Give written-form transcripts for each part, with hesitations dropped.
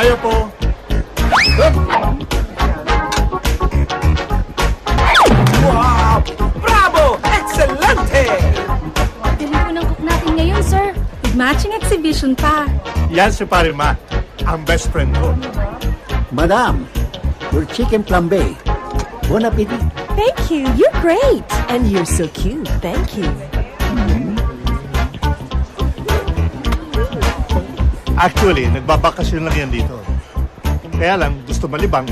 Tayo po. Wow! Bravo! Excelente! Galing po ng cook natin ngayon, sir. With matching exhibition pa. Yan si Parima, ang best friend ko. Madam, your chicken flambe. Bon appetit. Thank you. You're great. And you're so cute. Thank you. Actually, nagbabakasyon lang yan dito. Kaya lang, gusto malibang.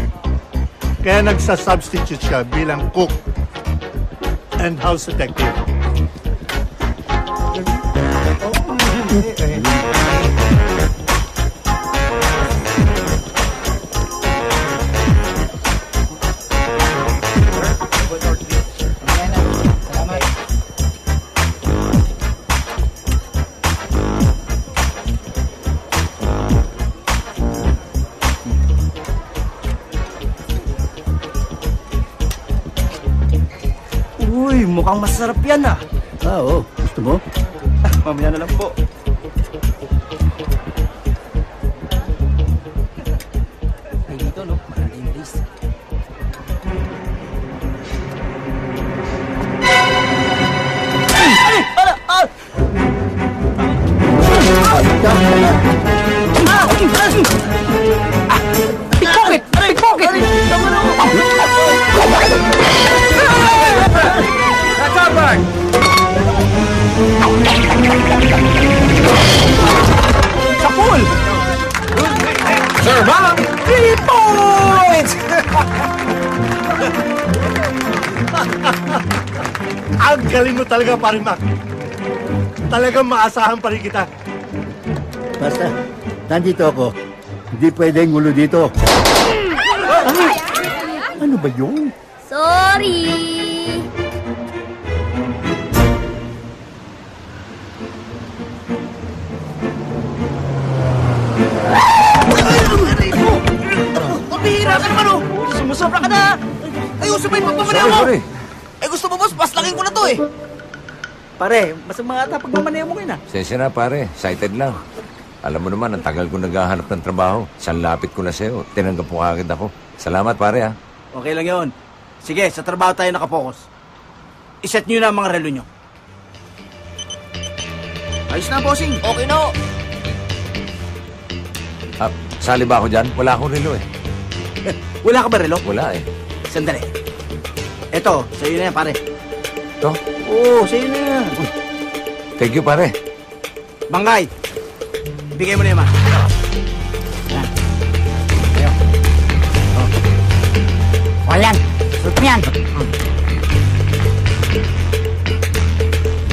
Kaya nagsa-substitute siya bilang cook and house detective. Uy, mukhang masarap yan ah. Oo, gusto mo? Mamaya na lang po. Ay, dito no, maraming place. Pickpocket! Pickpocket! Kasaban! Sa pool! Sir, ma'am! 3 points! Ang galing mo talaga, Parima. Talagang maasahan pa rin kita. Basta, nandito ako. Hindi pwedeng gulo dito. Ano ba yun? Sorry! Pabihira ka naman oh! Sumusobra ka na! Ayusin mo yung pagmamaneho mo! Sorry. Eh gusto mo boss, paslangin ko na to eh! Pare, mas mga ata pagmamaneho mo ngayon ah. Sensya na pare, excited lang. Alam mo naman, ang tagal ko naghahanap ng trabaho. Isang lapit ko na sa'yo. Tinanggap mo kagad ako. Salamat pare ha. Okay lang yun. Sige, sa trabaho tayo nakapokus. Iset nyo na ang mga relo nyo. Ayos na, bossing. Okay na. Ah, sali ba ako dyan? Wala akong relo eh. Wala ka ba relo? Wala eh. Sandali. Eto, sa'yo na yan, pare. To? Oo, sa'yo na yan. Thank you pare. Bangkay, bigay mo na yan, ma. Yan. Ayo. Oh. O, yan. Suot mo yan.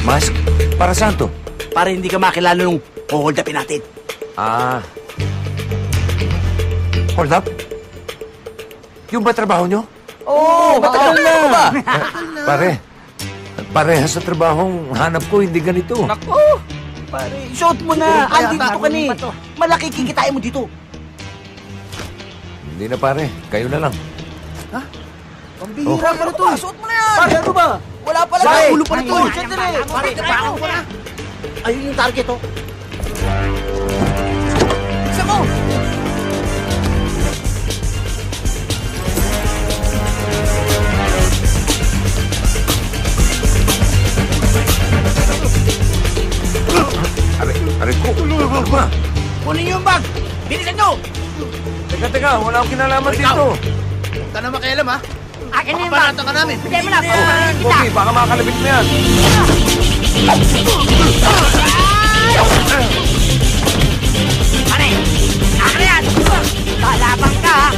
Mask? Para saan to? Para hindi ka makilala nung hold upin natin. Ah. Hold up? Yung ba trabaho nyo? Oo, matagal na. Pare, parehas sa trabahong hanap ko, hindi ganito. Nako, pare, suot mo na. Andito ka ni. Malaki kikitain mo dito. Hindi na pare, kayo na lang. Pambihira ka na to. Suot mo na yan. Pare, ano ba? Wala pala na. Ulo pa na to. Sandali. Pare, tapakan ko na. Ayun yung target, oh. Isa mo. Aray ko, tulungan ko ba? Kunin niyo yung bag. Bilisan nyo. Teka, wala akong kinalaman dito. Huwag ka na makialam, ha? Akin na yung bag. Paparata ka namin. Bigay mo na. Papapalan kita. Okay, baka makalabit mo yan. Pare! Akin na yan! Lalabang ka, ha?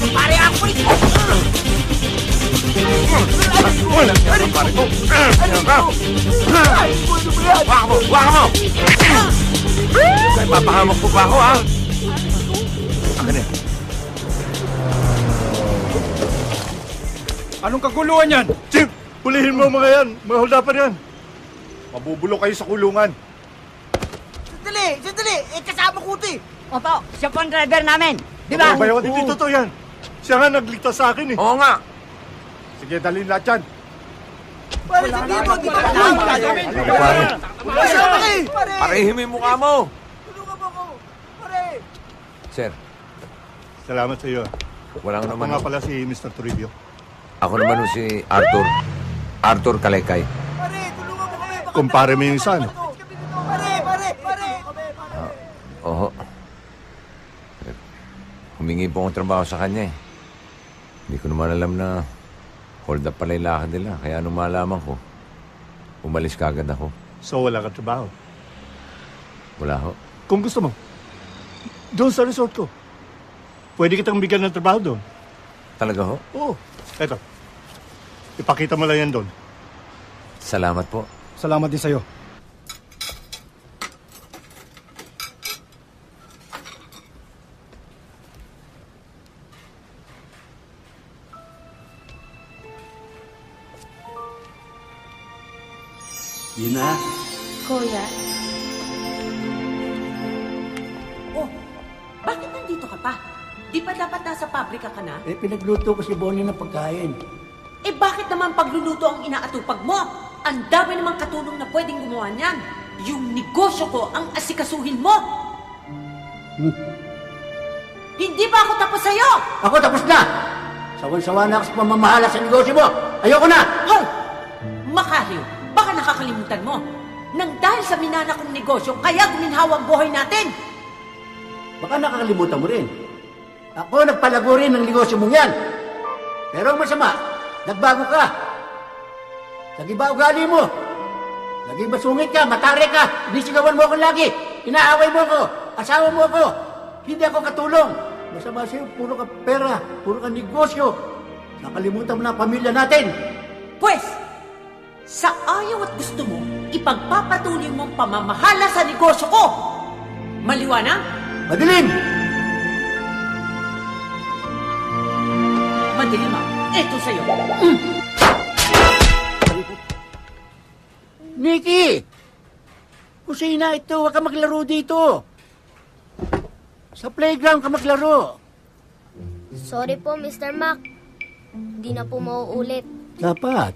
Pare, ako rin! Wala ka, pare ko. Waka mo! Kaya papahamak ko pa ako, ha? Akin na. Anong kaguluhan yan? Chief, pulihin mo mga yan. Mga holdapan yan. Mabubulok kayo sa kulungan. Sandali. Eh, kasama ko ito eh. Opo, siya po ang driver namin. Di ba? Ano ba yun? Hindi totoo yan. Siya nga nagligtas sa akin eh. Oo nga. Sige, dalhin lahat yan. Pare, dito. Di ba Pare, Kasama ka eh. parehin mo yung mukha mo. Tulungan mo ako. Pare. Sir, Salamat sa iyo. walang Ako naman. nga pala si Mr. Toribio. Ako naman ho si Arthur. Arthur Kalaykay. Pare, tulungan mo kami. Baka Kumpare mo yung isa, ano? Pare. Oo. Humingi po akong trabaho sa kanya eh. Hindi ko naman alam na hold up pala yung lakad nila. Kaya nung malaman ko, umalis kagad ako. So wala ka trabaho. Wala ho. Kung gusto mo, doon sa resort ko. Pwede kitang bigyan ng trabaho doon. Talaga ho? Oo. Eto. Ipakita mo lang yan doon. Salamat po. Salamat din sa'yo. Yun na. Kuya, Oh, bakit nandito ka pa? Di pa dapat nasa pabrika ka na? Pinagluto ko si Bonnie ng pagkain. Eh bakit naman pagluluto ang inaatupag mo? Ang dami namang katulong na pwedeng gumawa niyan. Yung negosyo ko ang asikasuhin mo. Hindi ba ako tapos sa'yo? Ako tapos na! Sawan-sawa na ako sa pamamahala sa negosyo mo! Ayoko na! Hoy! Makaryo, baka nakakalimutan mo. Nang dahil sa minana kong negosyo, kaya guminhawa ang buhay natin. Baka nakakalimutan mo rin. Ako nagpalago rin ng negosyo mong yan. Pero ang masama, nagbago ka. Nag-iba ugali mo. Naging masungit ka, matari ka, inisigawan mo ako lagi. Inaaway mo ako, asawa mo ako. Hindi ako katulong. Masama sa'yo, puro ka pera, puro ka negosyo. Nakalimutan mo na ang pamilya natin. Pwes, sa ayaw at gusto mo, ipagpapatuloy mong pamamahala sa negosyo ko. Maliwanag? Madilim! Madilim ah. Ito sa'yo. Nikki! Kusina ito, huwag ka maglaro dito. Sa playground ka maglaro. Sorry po, Mr. Mac. Hindi na po mauulit. Dapat.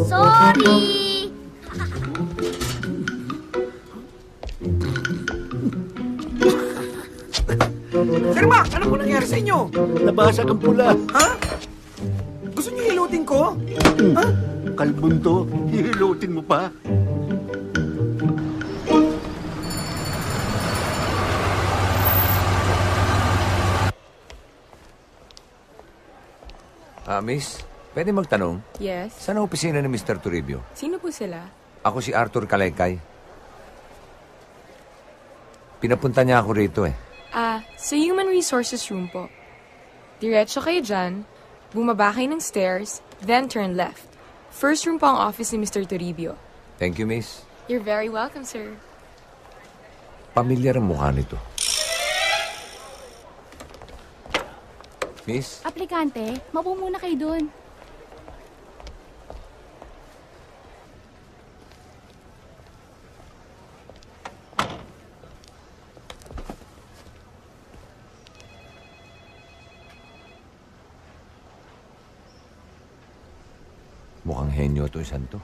Sorry! Sir Mac, ano po nangyari sa inyo? Nabasag ang pula. Ha? Gusto niyo hilutin ko? Ha? Kalbon to, hihilutin mo pa. Miss, pwede magtanong? Yes? Saan ang opisina ni Mr. Toribio? Sino po sila? Ako si Arthur Kalaykay. Pinapunta niya ako rito eh. Sa Human Resources Room po. Diretso kayo dyan, bumaba kayo ng stairs, then turn left. First room po ang office ni Mr. Toribio. Thank you, miss. You're very welcome, sir. Pamilyar ang mukha nito. Miss, aplikante, maupo muna kayo doon. mukhang henyo to, isang to.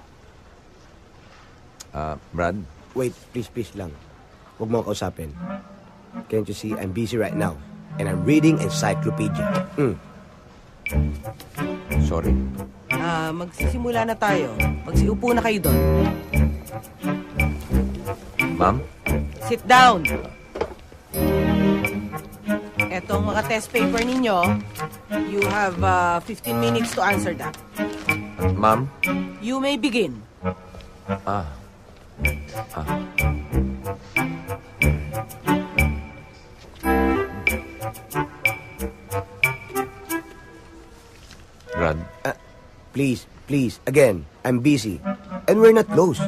Brad, Wait, please lang. Huwag mo akong kausapin. Can't you see, I'm busy right now. And I'm reading encyclopedia. sorry. Magsisimula na tayo. Magsiupo na kayo doon. Ma'am? Sit down. Eto ang mga test paper ninyo. You have 15 minutes to answer that. Ma'am? You may begin. Brad? Please, again, I'm busy. And we're not close.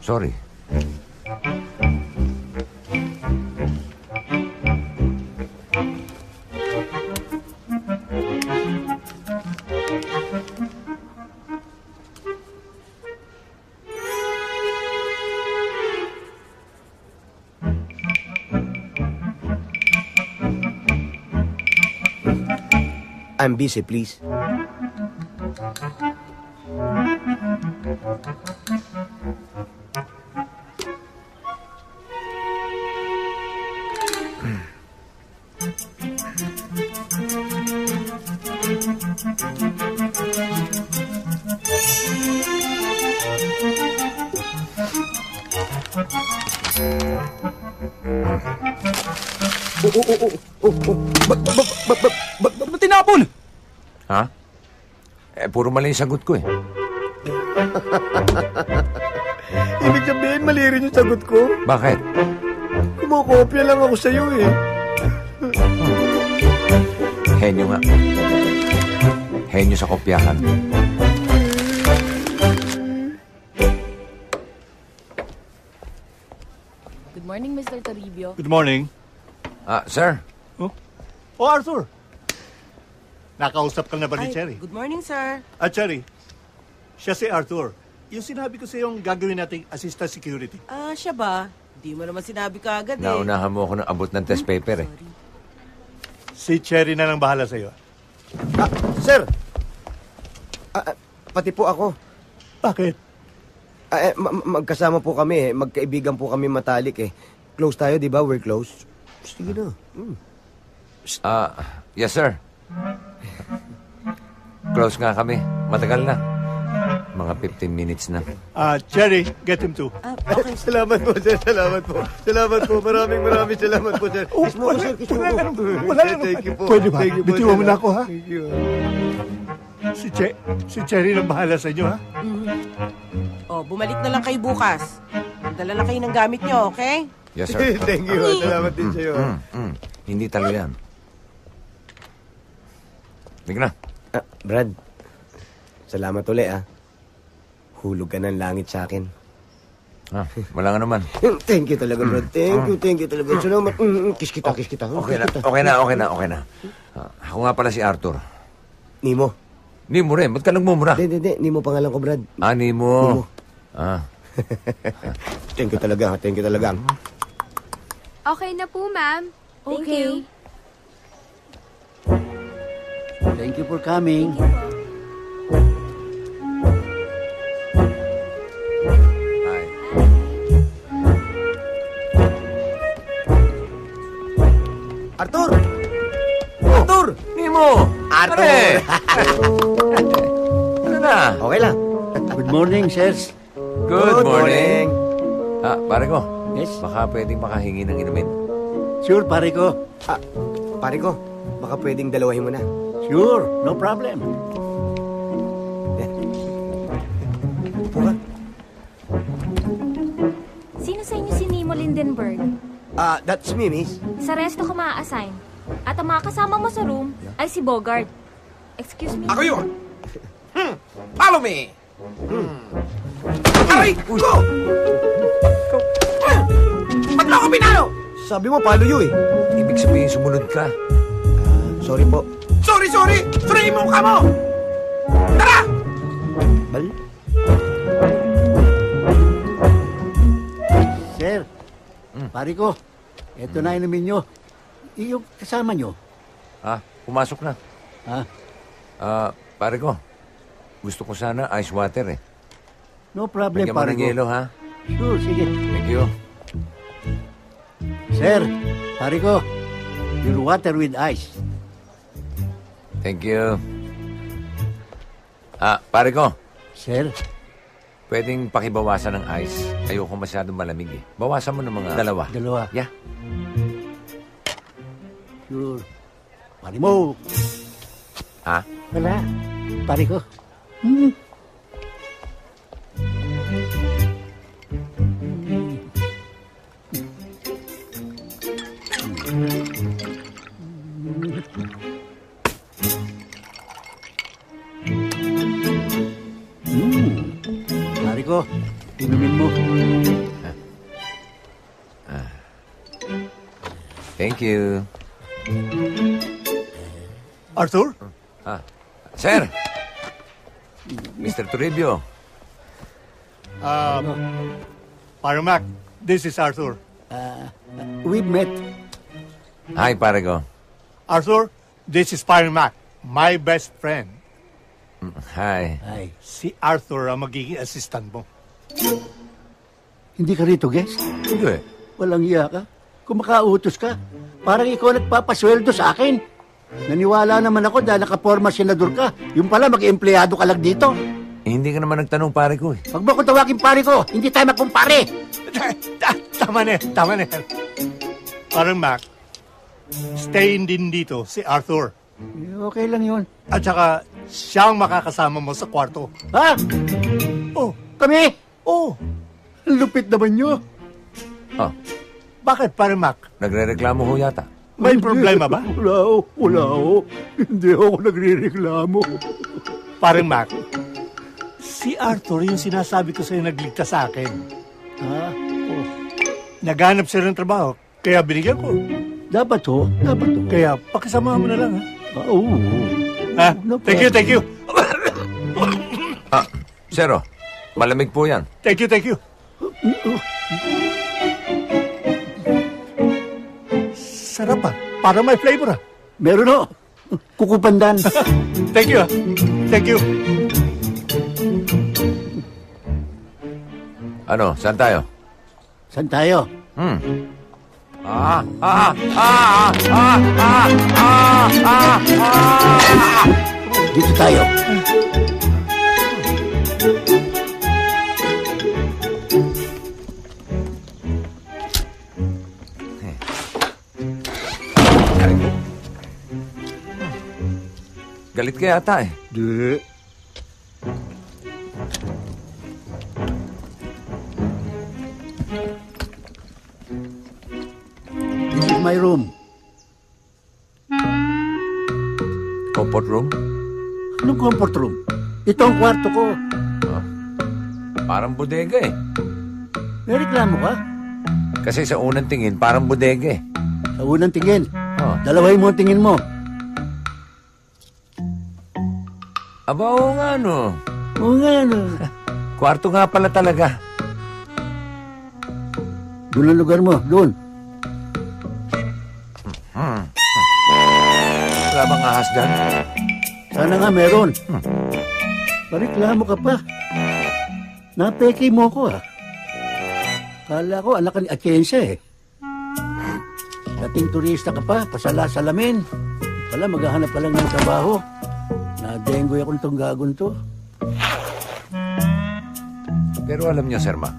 Sorry. I'm busy, please. Ba't tinapon? Ha? Puro mali yung sagot ko eh. Ibig sabihin, mali rin yung sagot ko. Bakit? Kumakopya lang ako sa'yo eh. Henyo nga. Henyo sa kopyahan. Good morning, Mr. Toribio. Good morning. Sir. Oh, Arthur. Nakausap ka na ba ni Cherry? Good morning, sir. Cherry, siya si Arthur. Yung sinabi ko sa yung gagawin nating assistant security. Siya ba? Di mo naman sinabi ka agad Naunahan mo ako ng abot ng test paper eh. Si Cherry na lang bahala sa'yo. Sir! Pati po ako. Bakit? Magkasama po kami eh. Magkaibigan po kami matalik eh. Close tayo, di ba? We're close. Sige na. Yes, sir. Close nga kami. Matagal na. Mga 15 minutes na. Cherry, get him too. Okay. Salamat po, sir. Salamat po. Salamat po. Maraming salamat po, sir. Kiss mo ko, sir. Kiss mo ko. Wala na. Thank you po. Pwede ba? Thank you po, Bitiwan mo sir. na ako, ha? Thank you. Si Cherry lang bahala sa inyo, ha? Bumalik na lang kayo bukas. Dala lang kayo ng gamit nyo, okay? Yes, sir. Thank you. Salamat din sa'yo. Hindi talo yan. Bigla na. Brad, salamat ulit ah. Hulog ka ng langit sa akin. Wala nga naman. Thank you talaga, Brad. Thank you talaga. Salamat. Kiss kita. Okay na. Ako nga pala si Arthur. Nimo. Nimo rin. Ba't ka nagmumura? Hindi. Nimo pangalan ko, Brad. Nimo. Thank you talaga. Okay na po, ma'am. Okay. Thank you. Thank you for coming. Hi. Arthur! Arthur! Nimo! Arthur! Pare! Ano na? Okay lang. Good morning, sirs. Good morning. Pare ko. Yes? Baka pwedeng makahingi ng inumin. Sure, pare ko. Pare ko, baka pwedeng dalawahin mo na. Sure, no problem. Upo ka. Sino sa inyo si Nemo Lindenberg? That's me, miss. Sa resto ka maa-assign. At ang mga kasama mo sa room ay si Bogart. Excuse me? Ako yun! Follow me! Aray! Go! Ba't mo ako pinalo? Sabi mo, palo yun eh. Ibig sabihin sumunod ka. Sorry po. Sorry! Suriin mo ka mo! Tara! Bal? Sir, pare ko, eto na inumin nyo. Yung kasama nyo. Pumasok na. Pare ko. Gusto ko sana ice water eh. No problem, Bigyan mo pare ng ko. yelo, ha? Sure, sige. Thank you. Sir, pare ko, your water with ice. Thank you. Pare ko. Sir? Pwedeng pakibawasan ng ice. Ayoko masyadong malamig eh. Bawasan mo ng mga dalawa. Dalawa. Yeah. Sure. Pare mo. Wala. Pare ko. Pare ko, inumin mo. Thank you. Arthur? Sir! Mr. Toribio. Pare Mac, this is Arthur. We've met. Hi, pare ko. Arthur, this is Pare Mac. My best friend, Hi. Ay, si Arthur ang magiging assistant mo. hindi ka rito, guest? Hindi. Walang iya ka. Kung makautos ka, parang ikaw nagpapasweldo sa akin. Naniwala naman ako dahil nakaporma senador ka. Yung pala, mag-empleyado ka lang dito. Hindi ka naman nagtanong pare ko eh. Huwag mo ko tawagin pare ko. Hindi tayo magkumpare. Tama na yan. Parang Mac, stay din dito si Arthur. Okay lang yun. At saka, siya ang makakasama mo sa kwarto. Ha? Oh, Kami? oh. Ang lupit naman nyo. Oh, Bakit, parang Mac? nagre-reklamo ho yata. May problema ba? Wala ho. Hindi ako nagre-reklamo. Parang Mac, si Arthur yung sinasabi ko sa'yo nagligtas sa akin. Ha? Oh. Naghanap siya ng trabaho, kaya binigyan ko. Dapat ho. Kaya pakisama mo na lang, ha? Oo. Ha? Thank you. Zero, malamig po yan. Thank you. Sarap ah. Parang may flavor ah. Meron ho. Kukupandan. Thank you. Ano, saan tayo? Saan tayo? Dito tayo. Galit ka yata eh. Di. This is my room. Comfort room? Anong comfort room? Ito ang kwarto ko. Parang bodega eh. May reklamo ka? Kasi sa unang tingin, parang bodega eh. Sa unang tingin. Oh. Dalawahin mo ang tingin mo. Aba, oo nga no. Oo nga, no. Kwarto nga pala talaga. Doon ang lugar mo. Doon. Wala bang ahas dyan? Sana nga meron. Pareklamo ka pa. Napeke mo ko ah. Kala ko anak ka ni Atienza eh. Dating turista ka pa, pasala-salamin. Pala maghahanap ka lang ng trabaho. Nadenggoy ako nitong gagon to. Pero alam niyo, Sir Ma,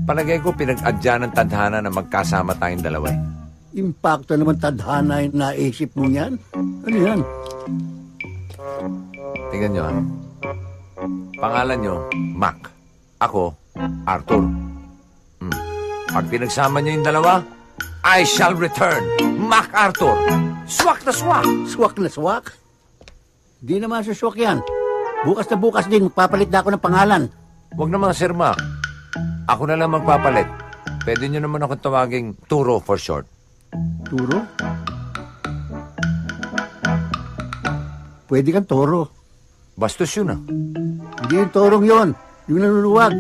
palagay ko pinag-adya ng tadhana na magkasama tayong dalawa eh. Impacto naman tadhana yung naisip mo yan. Ano yan? Tingnan niyo ha. Pangalan niyo, Mac. Ako, Arthur. Pag pinagsama niyo yung dalawa, I shall return. Mac Arthur. Swak na swak. Swak na swak? Di naman suswak yan. Bukas na bukas din, magpapalit na ako ng pangalan. Huwag naman, Sir Mac. Ako na lang magpapalit. Pwede niyo naman ako tawaging Turo for short. Turo? Pwede kang toro. Bastos yun ah. Hindi yung torong yon, yung nanuluwag.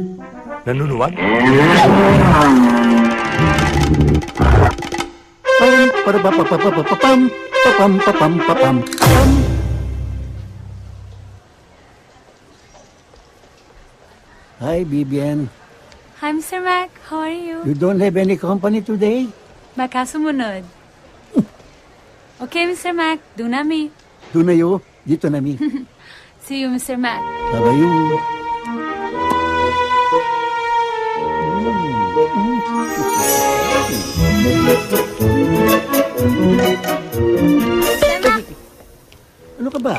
Nanunuwag? Pam. Hi, Vivian. Hi, Mr. Mac. How are you? You don't have any company today? Baka sumunod. Okay, Mr. Mac. Doon nami. Doon na yo. Dito na mi. See you, Mr. Mac. Babayu. Ano ka ba?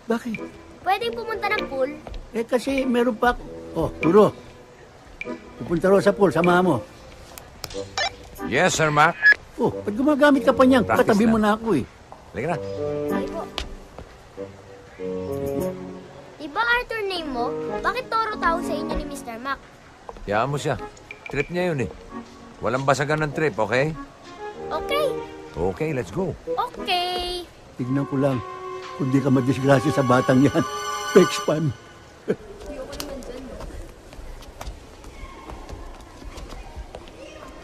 Bakit? Pwedeng pumunta ng pool? Eh kasi meron pa ako. Oh, Turo. Pupunta raw sa pool, samahan mo. Yes, Sir Mac. Oh, pag gumagamit ka pa niyan, Practice katabi na. mo na ako eh. Halika na. Ay po. Diba Arthur name mo? Bakit Toro tawag sa inyo ni Mr. Mac? Hayaan mo siya. Trip niya yun eh. Walang basagan ng trip, okay? Okay. Okay, let's go. Okay. Tignan ko lang. Kung di ka madisgrasya sa batang yan. Pexpan.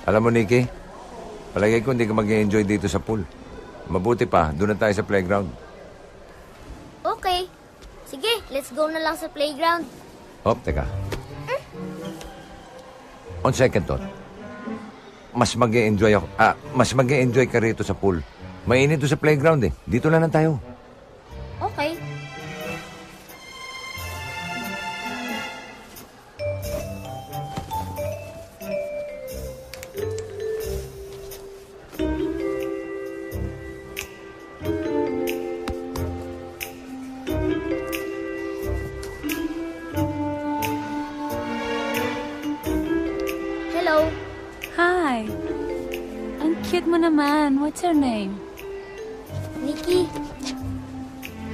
Alam mo, Nikki, palagay ko hindi ka mag-enjoy dito sa pool. Mabuti pa, doon na tayo sa playground. let's go na lang sa playground. Oh, teka. On second thought, mas mag-e-enjoy ako. Mas mag-e-enjoy ka rito sa pool. Mainit doon sa playground eh. Dito lang tayo. Okay. Hello. Hi. Ang cute mo naman. What's your name? Nikki.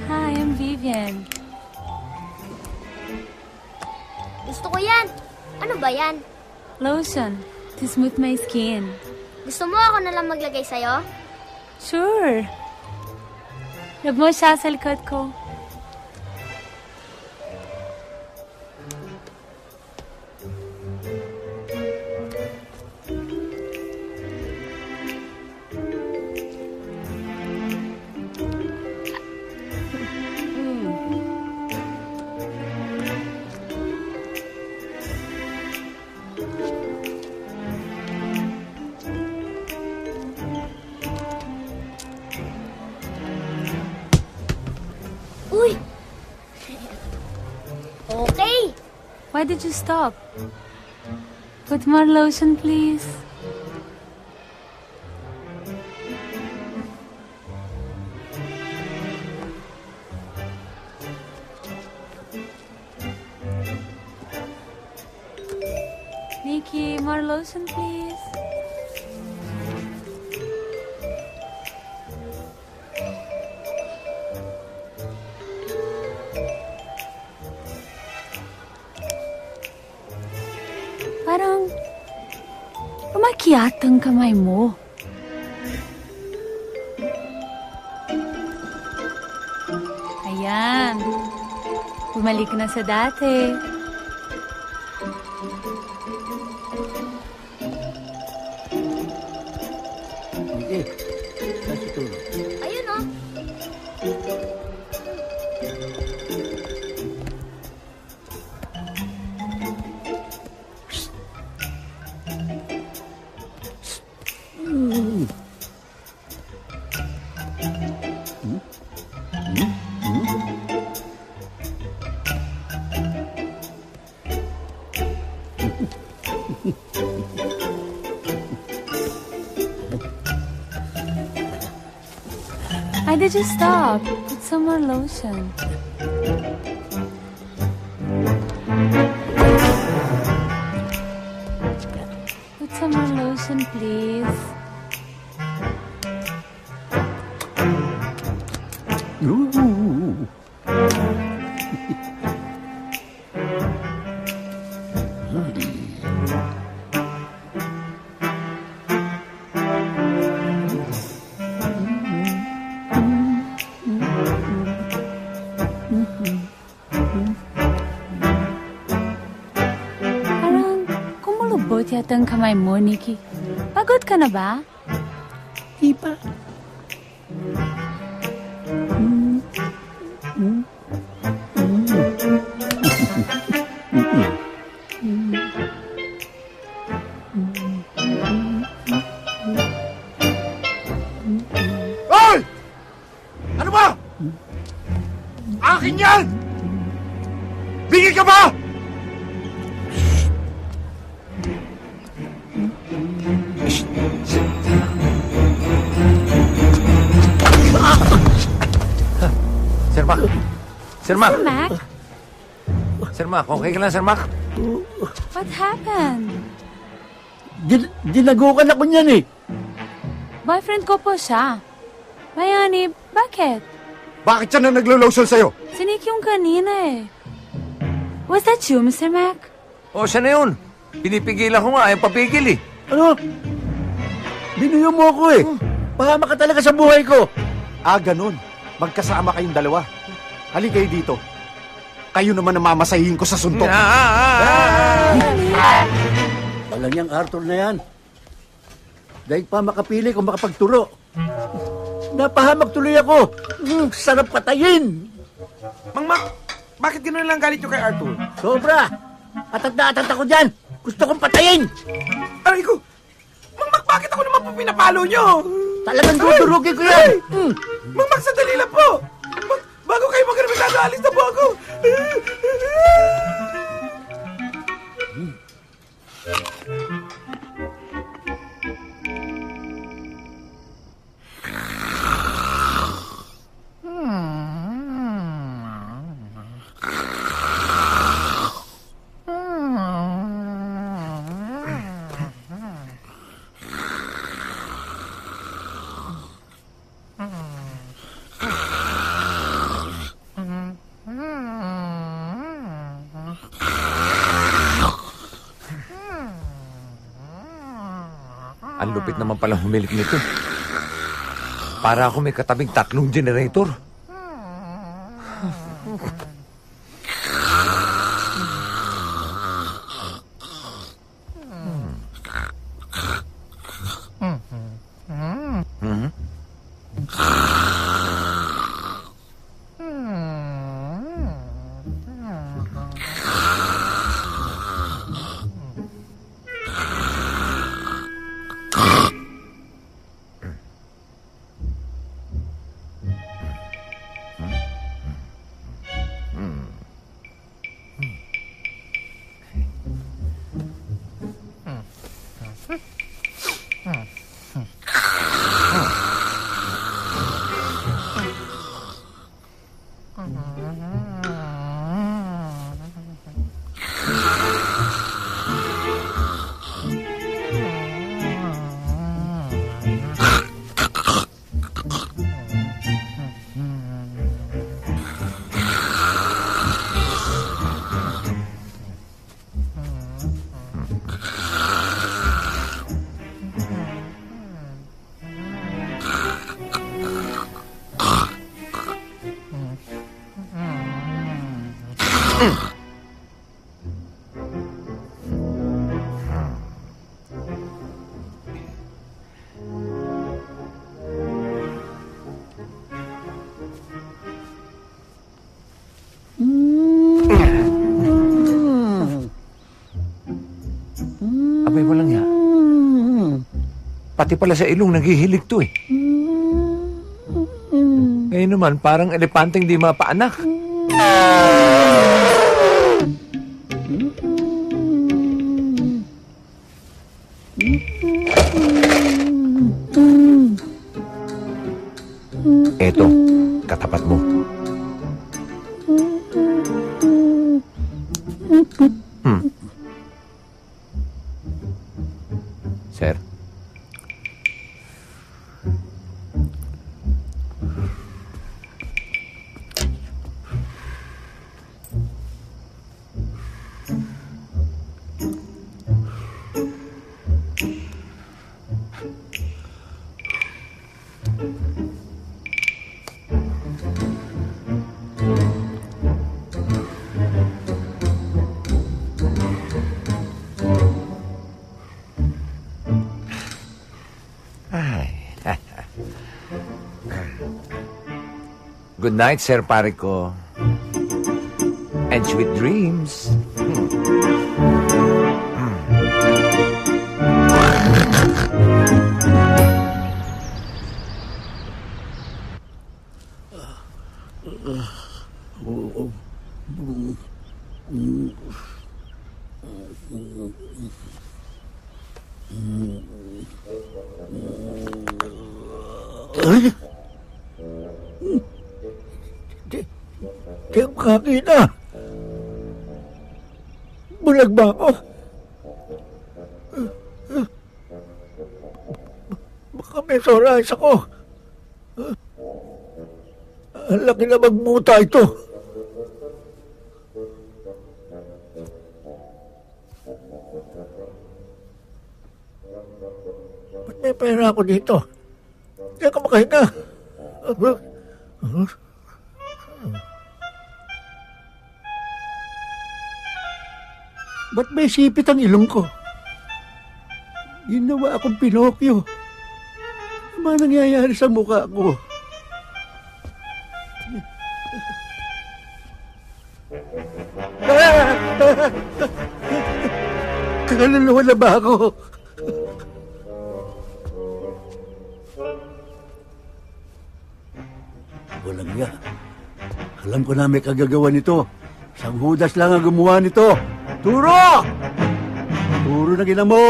Hi, I'm Vivian. Gusto ko yan. Ano ba yan? Lotion to smooth my skin. Gusto mo ako na lang maglagay sa'yo? Sure. Love mo siya sa likod ko. Uy! Okay. Why did you stop? Put more lotion, please. Nikki, more lotion, please. Parang umakyat ang kamay mo. Ayan. Bumalik na sa dati. Ayun oh. Why did you stop? Put some more lotion. Put some more lotion, please. Parang kumulubot yata ang kamay mo, Nikki. Pagod ka na ba? Di pa. Hoy! Ano ba? Akin yan! Bigay ka ba? Sir Mac! Sir Mac! Sir Mac? Sir Mac, okay ka lang, Sir Mac? What happened? Dinagukan ako niyan eh. Boyfriend ko po siya. Mayani, bakit? Bakit siya na naglo-lotion sa'yo? Sinik yung kanina eh. Was that you, Mr. Mac? O, siya na yun. Pinipigilan ko nga, ayaw papigil eh. Ano? Binuyo mo ako eh. Pahama ka talaga sa buhay ko. Ganun. Magkasama kayong dalawa. Halika kayo dito. Kayo naman ang mamasahihin ko sa suntok. Walang yang Arthur na yan. Dahil pa makapili kung makapagturo. Napahamak tuloy ako. Sarap patayin. Mang Mac, Bakit gano'n lang galit nyo kay Arthur? Sobra! Atag na atag ako dyan! Gusto kong patayin! Aray ko! Mang Mac, bakit ako naman po pinapalo nyo? Talagang dudurugin ko yan! Mang Mac, sandali lang po! Bago kayo magremitado, alis na po ako! Ang lupit naman pala humilik nito. Para ako may katabing 3 generator. Abay, walang ya. Pati pala sa ilong naghihilig to eh. Ngayon naman, parang elepanteng di mapaanak. Eto, katapat mo. Sir. Good night, Sir Parico. And sweet dreams. Di ako makakita. Bulag ba ako? Baka may soras ako. Ang laki na magmuta ito. Ba't may pera ako dito? Hindi ako makahinga. Ba't may sipit ang ilong ko? Ginawa akong Pinocchio. Ano ba nangyayari sa mukha ko? Kaluluwa na ba ako? Walang nga. Alam ko na may kagagawa nito. Isang Judas lang ang gumawa nito. Turo! Turo na gina mo!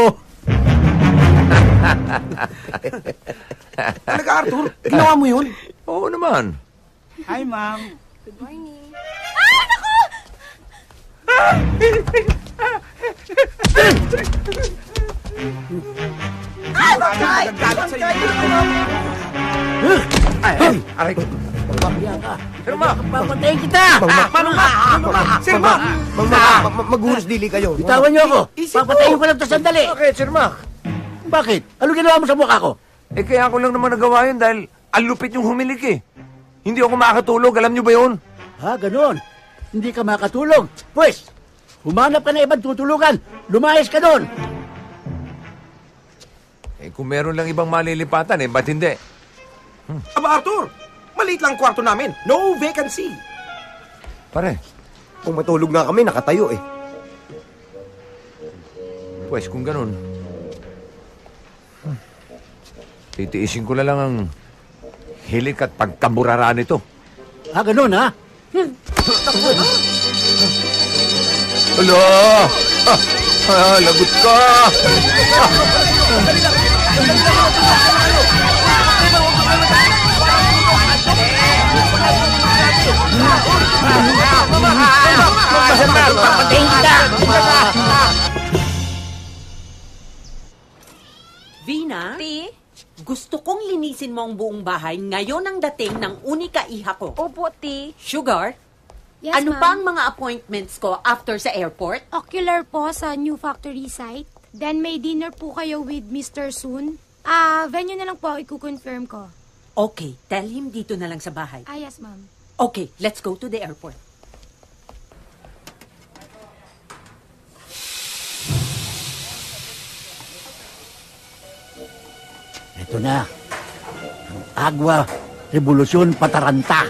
Talaga, Arthur? Ginawa mo yun? Oo naman. Hi, ma'am. Good morning. Nagagalit sa iyo. Aray ko. Bakya ka. Sir Mac! Papatayin kita! Paano ba? Sir Mac! Maghunos dili kayo. Bitawan niyo ako. Papatayin ko lang ito sandali. Bakit, Sir Mac? Bakit? Ano ginawa mo sa mukha ko? Eh kaya ako lang naman nagawa yun dahil ang lupit yung humilik eh. Hindi ako makakatulog, alam niyo ba yun? Ha, ganon. Hindi ka makatulog. Pwes, humanap ka na ibang tutulugan. Lumayas ka doon. Eh kung meron lang ibang malilipatan eh, ba't hindi? Aba, Arthur! Maliit lang kwarto namin. No vacancy. Pare, Kung matulog nga kami, nakatayo eh. pues kung ganun, titiisin ko na lang ang hilik at pagkaburara nito. Ha, ganon ha? Ala! Lagot ka! Vina? Ti? Gusto kong linisin mo ang buong bahay ngayon ang dating ng unika iha ko. Opo, Ti. Sugar? Yes, ano ma'am. pa ang mga appointments ko after sa airport? Ocular po sa new factory site. Then may dinner po kayo with Mr. Soon. Venue na lang po, i-confirm ko. Okay, tell him dito na lang sa bahay. Yes, ma'am. Okay, let's go to the airport. Ito na. Ang Agwa Revolusyon Pataranta.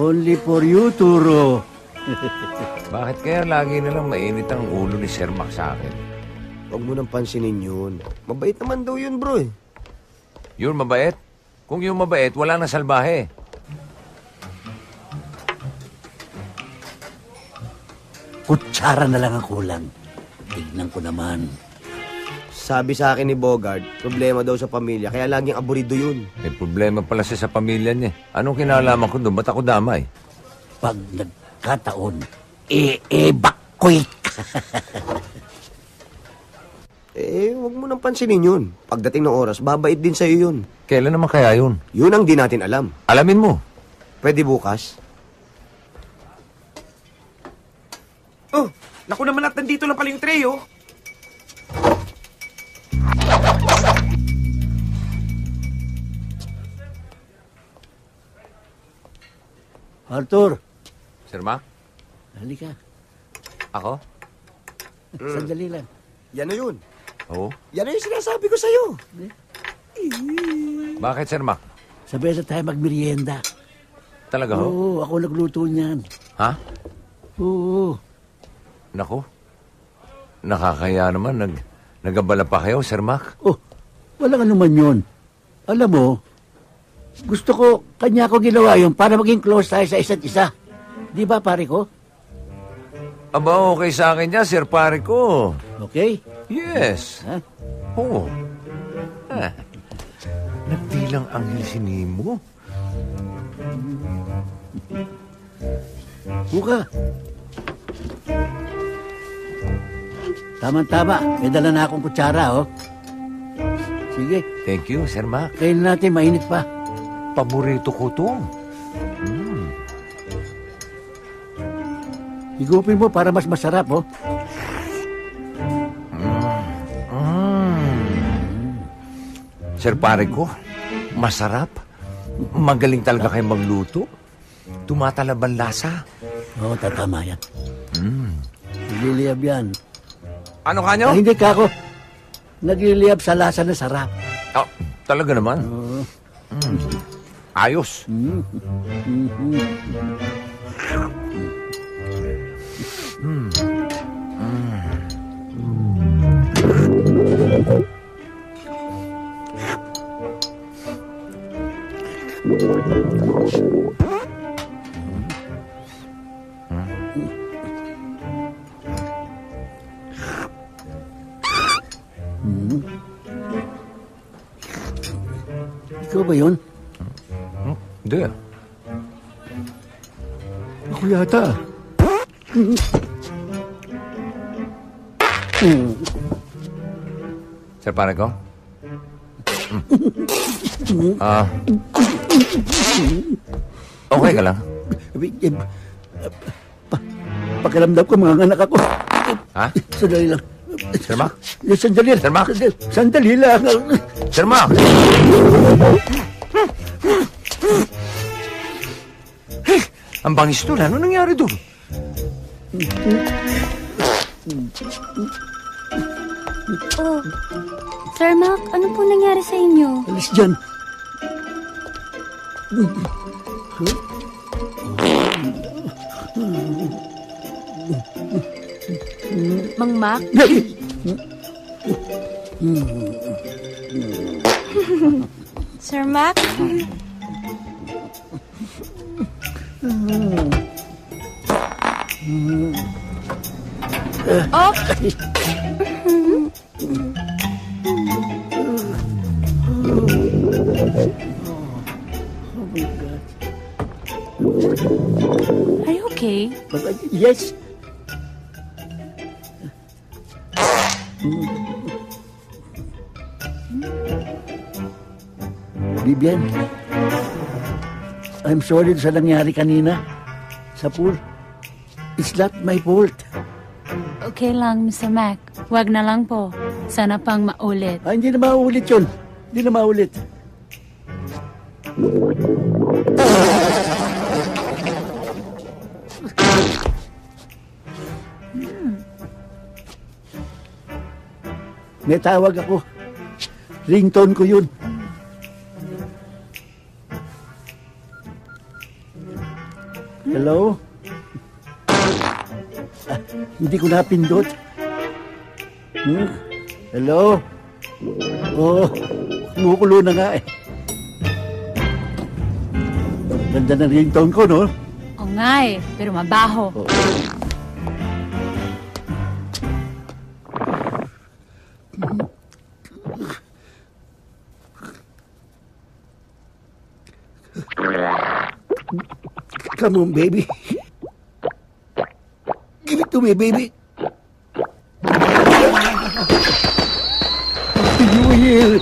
Only for you, Turo. Bakit kaya lagi na lang mainit ang ulo ni Sir Mac sa akin? Huwag mo nang pansinin yun. Mabait naman daw yun, bro eh. Yun mabait? Kung yung mabait, wala na salbahe. Kutsara na lang ang kulang. Tignan ko naman. Sabi sa akin ni Bogart, problema daw sa pamilya, kaya laging aburido yun. May problema pala siya sa pamilya niya. Anong kinalaman ko doon? Ba't ako damay? Pag nagkataon, evacuate. Huwag mo nang pansinin yun. Pagdating ng oras, babait din sa'yo yun. Kailan naman kaya yun? Yun ang di natin alam. Alamin mo. Pwede bukas? Oh, naku naman at nandito lang pala yung tray, oh. Arthur, Sir Mac? halika. Ako? Sandali lang. Yan na yun. Oo. Yan na yung sinasabi ko sa'yo. Bakit, Sir Mac? Sabay na tayo magmerienda. Talaga ho? Oo, ako nagluto niyan. Ha? Oo. Nako. Nakakaya naman. Nagabala pa kayo, Sir Mac? Oh, walang anuman yun. Alam mo, gusto ko, kanya ko ginawa yun para maging close tayo sa isa't isa. Di ba, pare ko? Aba, okay sa akin yan, Sir Pare ko. Okay? Yes. Ha? Oo. Nagbilang anghel si Nemo. Buka. Tama-tama. May dala na akong kutsara, oh. Sige. Thank you, Sir Mac. Kainin natin, mainit pa. Paborito ko to. Higupin mo para mas masarap, oh. Sir Pare ko, masarap. Magaling talaga kayo magluto. Tumatalaban lasa. Oo, tatama yan. Nagliliyab yan. Ano kanyo? Hindi ka ako. Nagliliyab sa lasa na sarap. Oh, talaga naman. Ayos. Ikaw ba yun? Hindi. Ako yata. Sir Panico? Okay ka lang? Pakiramdam ko mga anak ako. Ha? Sandali lang. Sir Mac? Sandali lang. Sir Mac? Sandali lang. Sir Mac! Ang bangis doon. Ano nangyari doon? Oh, Sir Mac, ano po nangyari sa inyo? Alis dyan. Mang Mac? Sir Mac? Oh! Are you okay? Yes. Vivian, I'm sorry sa nangyari kanina sa pool. It's not my fault. Okay lang, Mr. Mac. Wag na lang po. Sana pang maulit. Hindi na maulit yun. Hindi na maulit. May tawag ako. Ringtone ko yun. Hello? Hindi ko napindot. Hello? Oh, kumukulo na nga eh. Ganda ng ringtone ko, no? Oo nga eh, pero mabaho. Oh. Come on, baby. Give it to me, baby. Happy New Year.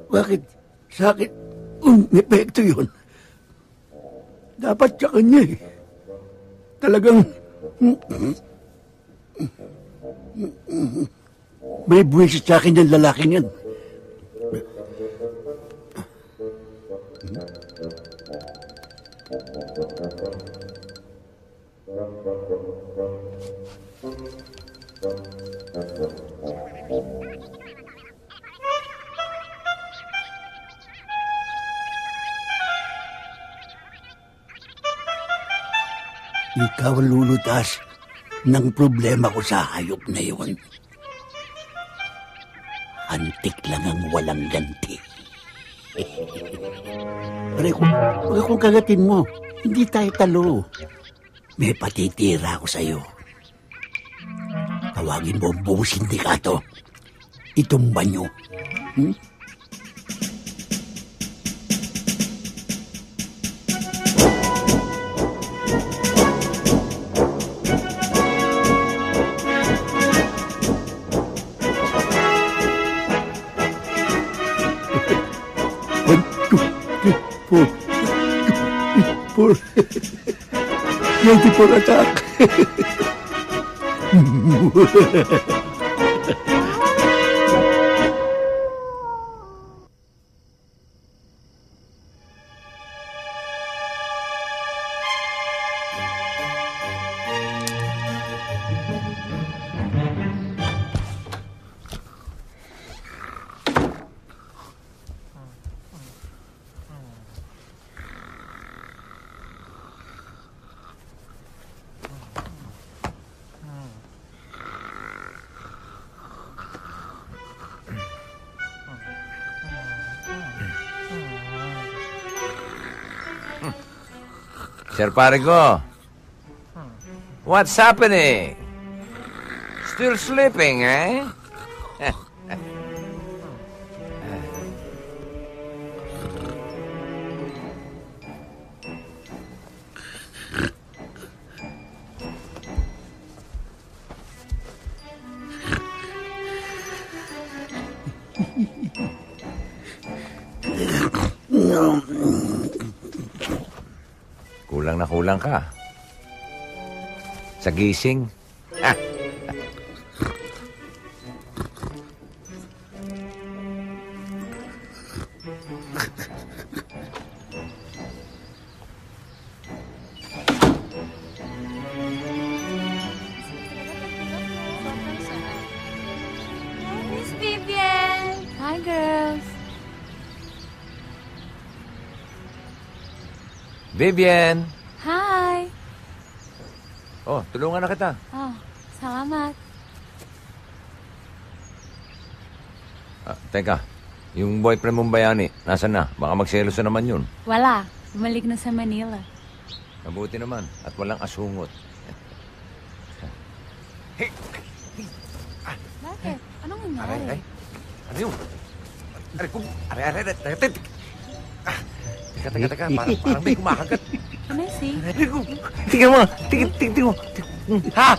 Bakit sa akin epekto yun? Dapat sa kanya eh. Talagang may buwisit sa akin yung lalaking yan. Ikaw ang lulutas ng problema ko sa hayop na yun. Antik lang ang walang ganti. Pare kung kagatin mo, hindi tayo talo. May patitira ako sa'yo. Tawagin mo ang buong sindikato. Itumba nyo. For 24 attack. Sir Parigo, what's happening? Still sleeping, eh? Kulang na kulang ka. Sa gising. Miss Vivian! Hi, girls. Vivian! Hi. Oh, tulungan na kita. Oh, salamat. Teka, yung boyfriend mong bayani, nasan na? Baka magselos na naman yun. Wala. Bumalik na sa Manila. Mabuti naman, at walang asungot. Bakit? Anong nangyari? Ano yun? Aray. Teka, parang may kumakagat. Can I see? Tingnan mo, tingnan mo. Ha?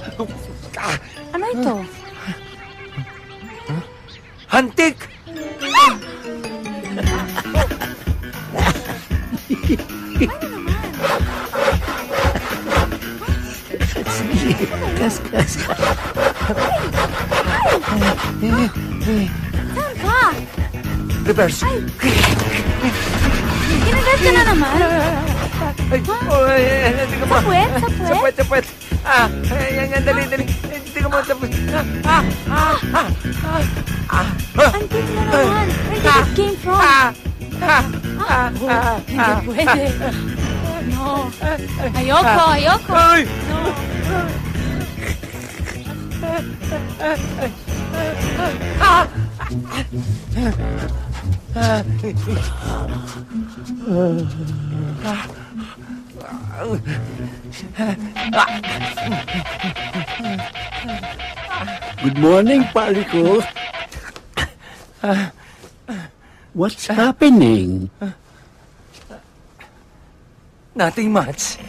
Ano ito? Hantik! Kas. Saan ka? Reverse. Ginagat ka na naman? Sa puwet? Sa puwet. Yan, dali. Tingnan mo, sa puwet. Antik na naman. Where did it came from? Hindi pwede. No. Ayoko. No. Good morning, pare ko. What's happening? Nothing much.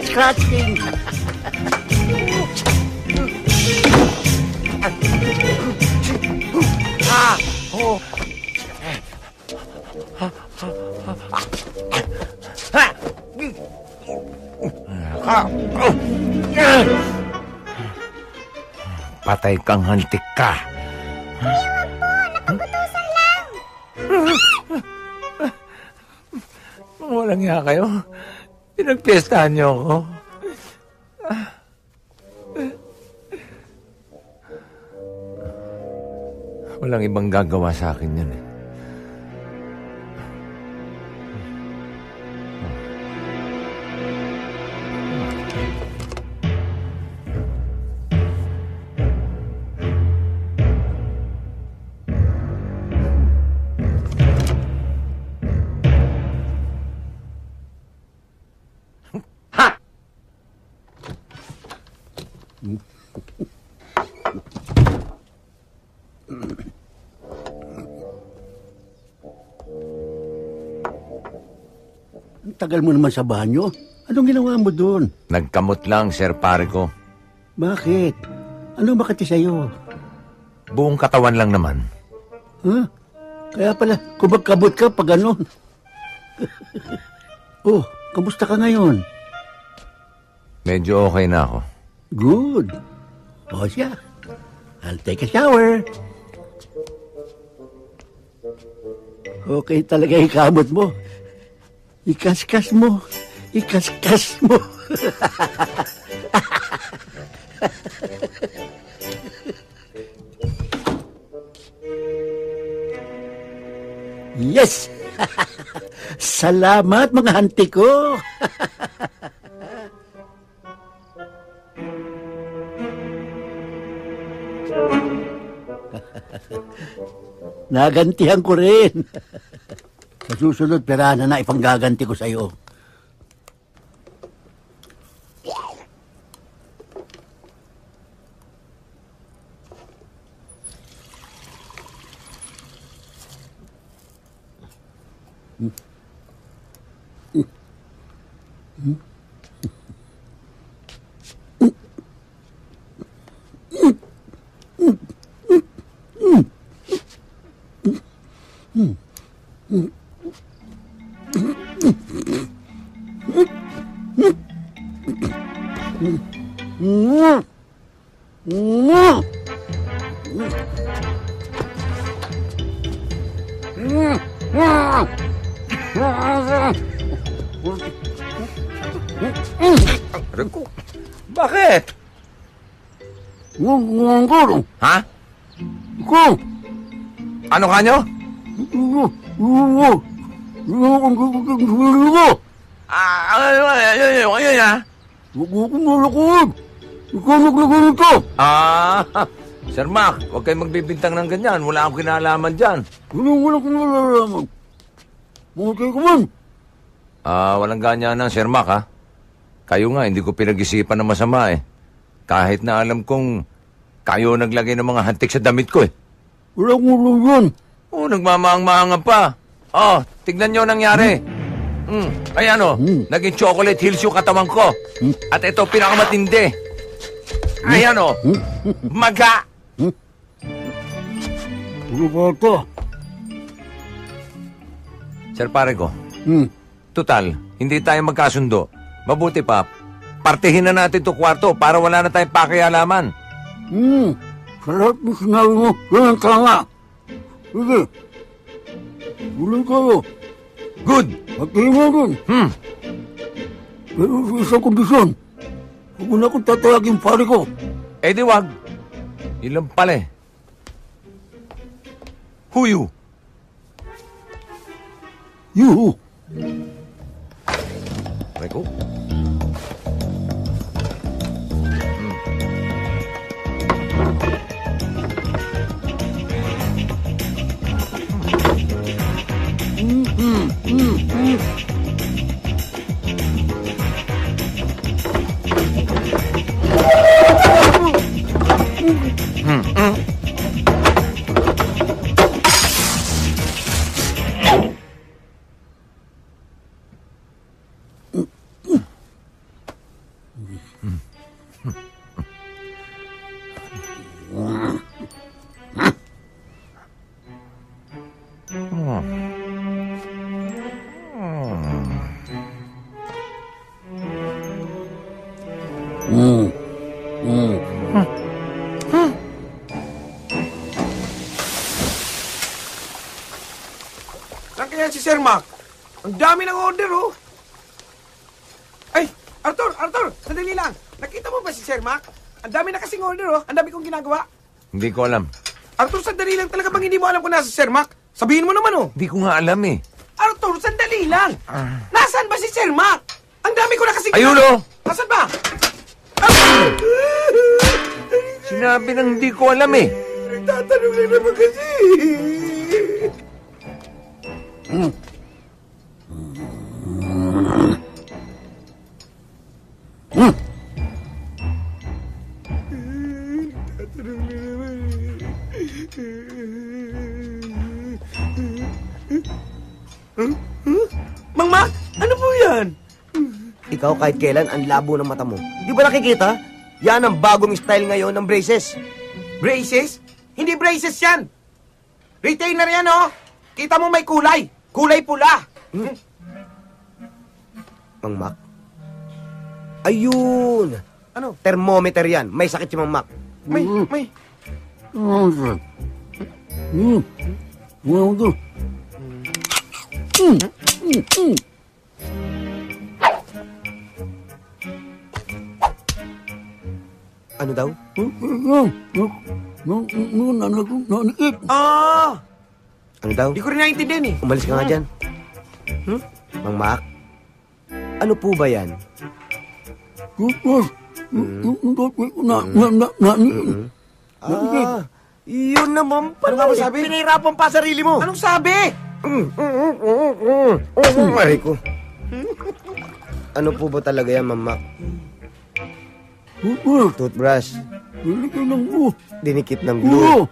Scratching. Patay kang hantik ka. Kuya, wag po! Napagutusan lang! Walang iya kayo. Pinagpiestahan niyo ako. Walang ibang gagawa sa akin yan eh. Tagal mo naman sa banyo. Anong ginawa mo doon? Nagkamot lang, Sir Parico. Bakit? Ano makati sa'yo? Buong katawan lang naman. Huh? Kaya pala, kumagkabot ka pag ganon. Oh, kamusta ka ngayon? Medyo okay na ako. Good. O siya, I'll take a shower. Okay talaga yung kamot mo. Ikaskas mo. Yes! Salamat mga hanti ko! Nagantihan ko rin. Sa susunod, perahan na ipanggaganti ko sa'yo. Rico, bakit? Ha? Ano ka nyo? Ayun ha? Sir Mac, huwag kayong magbibintang ng ganyan. Wala akong kinalaman dyan. Walang ganyan ng Sir Mac, ha? Kayo nga, hindi ko pinag-isipan na masama, eh. Kahit na alam kong kayo naglagay ng mga hantik sa damit ko, eh. Walang ulo yun. Nagmamahang-mahanga pa. Tignan nyo nangyari. Ay ano, naging chocolate hills yung katawan ko. At ito, pinakamatindi. Ay ano, maga. Ano ba ito? Sir pare ko, total, hindi tayo magkasundo. Mabuti pa, partihin na natin itong kwarto para wala na tayong pakialaman. Sarap mo sinabi mo, yan ang tama. Sige, tuloy kayo. Good. Partihin mo rin. Pero sa isang kondisyon, huwag mo na akong tatayagin pare ko. Eh di wag. Ilang pala eh. Who you? You. Rico? Saan kaya si Sir Mac? Ang dami ng order, oh. Ay, Arthur! Sandali lang. Nakita mo ba si Sir Mac? Ang dami na kasing order, oh. Ang dami kong ginagawa. Hindi ko alam. Arthur, sandali lang. Talaga bang hindi mo alam kung nasa si Sir Mac? Sabihin mo naman, oh. Hindi ko nga alam, eh. Arthur, sandali lang. Nasaan ba si Sir Mac? Ang dami ko na kasing... Ayun, oh. Nasaan ba? Sinabi nang hindi ko alam, eh. Nagtatanong lang naman kasi. Mang Mac, ano po yan? Ikaw kahit kailan ang labo ng mata mo. Di ba nakikita? Yan ang bagong style ngayon ng braces. Braces? Hindi braces yan. Retainer yan, oh. Kita mo may kulay. Kulay pula. Mang Mac. Ayun. Ano? Thermometer yan. May sakit si Mang Mac. May. Ano daw? Ano daw? Di ko rin naiintindihan eh. Umalis ka nga dyan. Mang Mac, ano po ba yan? Yun naman pala. Ano nga ba sabi? Pinahirapan pa sarili mo. Anong sabi? Aray ko. Ano po ba talaga yan, Mama? Toothbrush. Dinikit ng glue.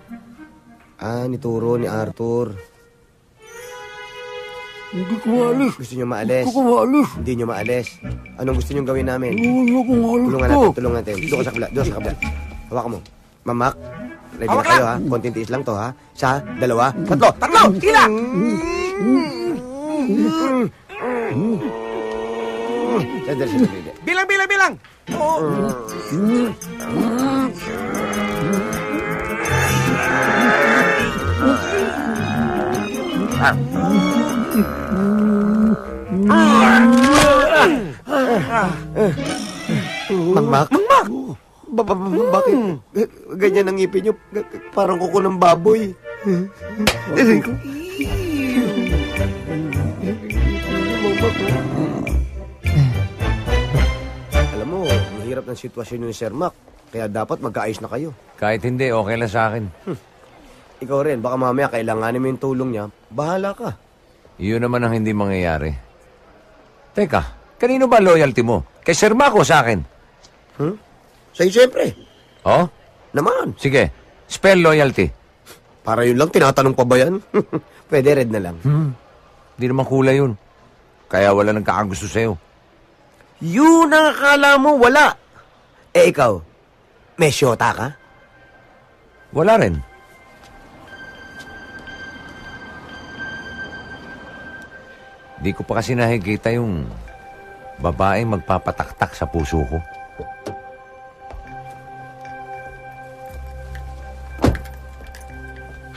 Nituro ni Arthur. Hindi ko maalis. Gusto nyo maalis? Gusto ko maalis. Hindi nyo maalis. Anong gusto nyo gawin namin? Ayoko maalis Tulungan natin. Doon ka sa kabila. Doon sa kabila. Hawakan mo. Mamak, ready na Hawak kayo ha? Konting tiis lang to ha? Isa, dalawa, tatlo! Tatlo! Tila! Sandali. Bilang! Makmak? Bakit? Ganyan ang ngipin nyo. Parang kuko ng baboy. Alam mo, mahirap ng sitwasyon ni Sir Mac. Kaya dapat magkaayos na kayo. Kahit hindi, okay lang sa akin. Ikaw rin, baka mamaya kailanganin mo yung tulong niya. Bahala ka. Iyon naman ang hindi mangyayari. Teka, kanino ba loyalty mo? Kay Sir Mac o sa akin? Sa'yo siyempre. Oh? Naman. Sige, spell loyalty. Para yun lang, tinatanong pa ba yan? Pwede red na lang. Hindi naman kulay yun. Kaya wala nang kakagusto sa'yo. Yun ang akala mo, wala. Eh ikaw, may syota ka? Wala rin. Di ko pa kasi nakikita yung babaeng magpapataktak sa puso ko.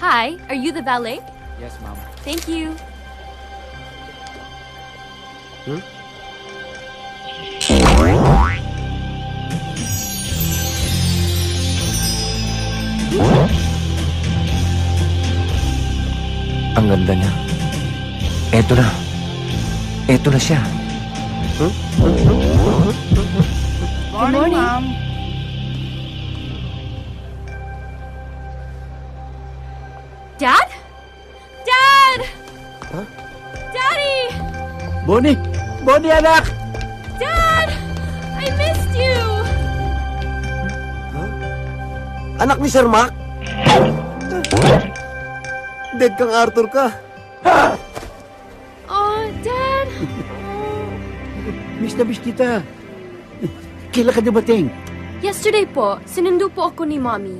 Hi, are you the valet? Yes, ma'am. Thank you. Ang ganda niya. Eto na. Eto na siya. Good morning, Mom. Dad? Dad! Huh? Daddy! Bonnie, anak! Dad! I missed you! Anak ni Sir Mac? Dead kang Arthur ka. Oh, Dad! Miss na miss kita. Kailan ka dumating? Yesterday po, sinundo po ako ni Mommy.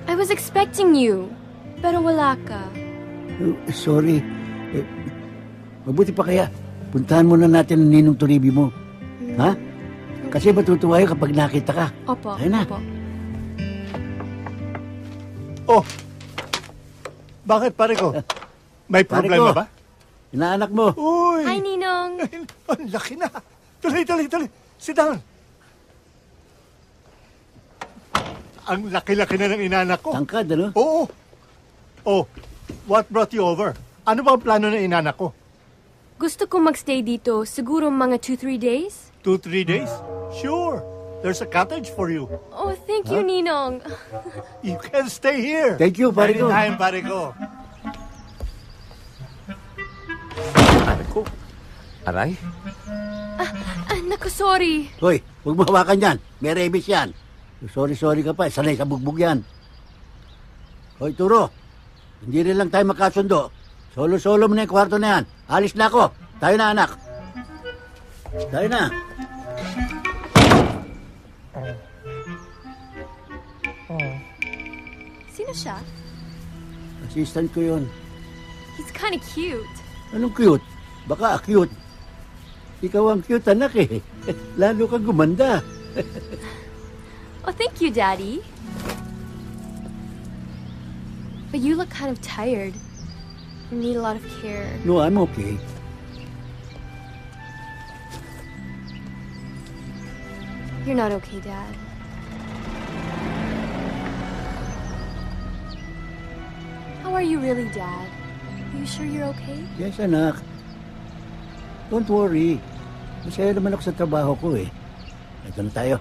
I was expecting you, pero wala ka. Sorry. Mabuti pa kaya. Puntahan muna natin ang ninong Turibi mo. Ha? Kasi matutuwa yun kapag nakita ka. Opo, Ayun na. opo. Oh, bakit pare ko? May Pare problema ko, ba? Inaanak mo. Uy! Hi, Ninong. Ang laki na. Tuloy. Sit down. Ang laki-laki na ng inanak ko. Tangkad, ano? Oo. Oh, what brought you over? Ano ba ang plano ng inanak ko? Gusto ko magstay dito, siguro mga 2-3 days. 2-3 days? Sure. There's a cottage for you. Oh, thank you, Ninong. You can stay here. Thank you, pare ko. Anytime, pare ko. Aray? Naku, sorry. Hoy, huwag mo hawakan yan. May rabies yan. Sorry ka pa. Sanay sa bugbog yan. Hoy, Turo. Hindi rin lang tayo makasundo. Solo-solo mo na yung kwarto na yan. Alis na ako. Tayo na, anak. Tayo na. Sino siya? Assistant ko yun. He's kind of cute. Anong cute? Baka cute. Ikaw ang cute, anak eh. Lalo kang gumanda. Oh, thank you, Daddy. But you look kind of tired. You need a lot of care. No, I'm okay. You're not okay, Dad. How are you really, Dad? Are you sure you're okay? Yes, anak. Don't worry. Masaya naman ako sa trabaho ko eh. Ito na tayo.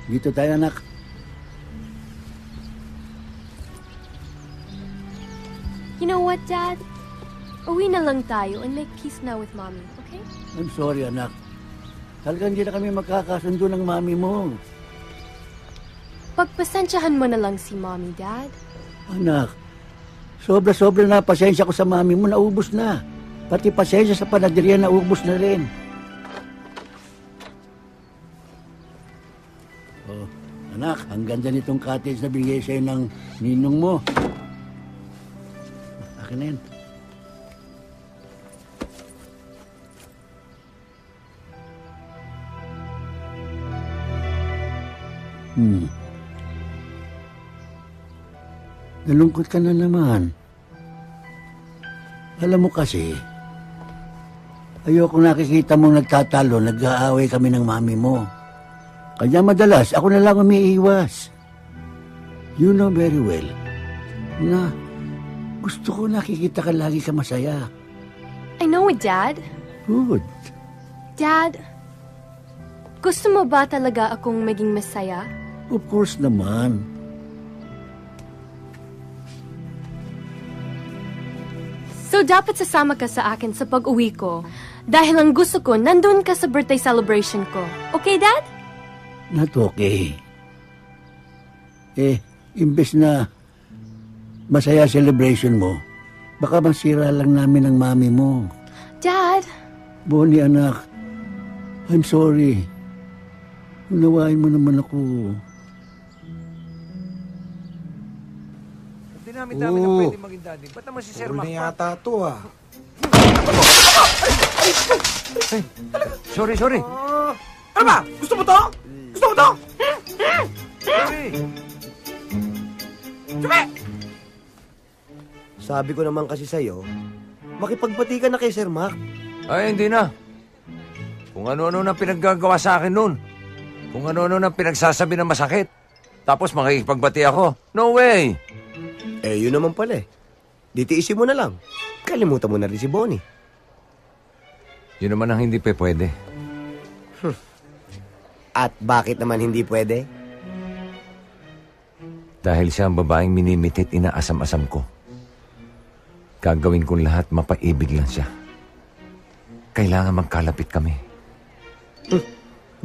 Dito tayo, anak. You know what, Dad? Uwi na lang tayo and make peace now with Mommy, okay? I'm sorry, anak. Talagang hindi na kami magkakasundo ng mami mo. Pagpasensyahan mo na lang si Mommy, Dad. Anak, sobra-sobra na pasensya ko sa mami mo, naubos na. Pati pasensya sa panaderia, naubos na rin. Oh, anak, ang ganda nitong cottage na bigay sa'yo ng ninong mo. Akin na yan. Nalungkot ka na naman. Alam mo kasi, ayoko nakikita mong nagtatalo, nag-aaway kami ng mami mo. Kaya madalas, ako na lang umiiwas. You know very well na gusto ko nakikita ka lagi ka masaya. I know it, Dad. Good. Dad, gusto mo ba talaga akong maging masaya? Of course naman. So, dapat sasama ka sa akin sa pag-uwi ko dahil ang gusto ko, nandun ka sa birthday celebration ko. Okay, Dad? Not okay. Imbes na masaya celebration mo, baka masira lang namin ang mami mo. Dad! Bonnie, anak, I'm sorry. Unawain mo naman ako. Dinami-dami na pwede maging daddy. Ba't naman si Sir Mac? yata to ah. Sorry. Ano ba? Gusto mo to? Gusto mo to? Sorry. Sabi! Sabi ko naman kasi sa'yo, makipagbati ka na kay Sir Mac. Ay, hindi na. Kung ano-ano na pinaggagawa sa akin noon. Kung ano-ano na pinagsasabi na masakit. Tapos makikipagbati ako. No way! Yun naman pala eh. Ditiisin mo na lang. Kalimutan mo na rin si Bonnie. Yun naman ang hindi pwede. At bakit naman hindi pwede? Dahil siya ang babaeng minimitit, inaasam-asam ko. Gagawin kong lahat, mapaibig lang siya. Kailangan magkalapit kami.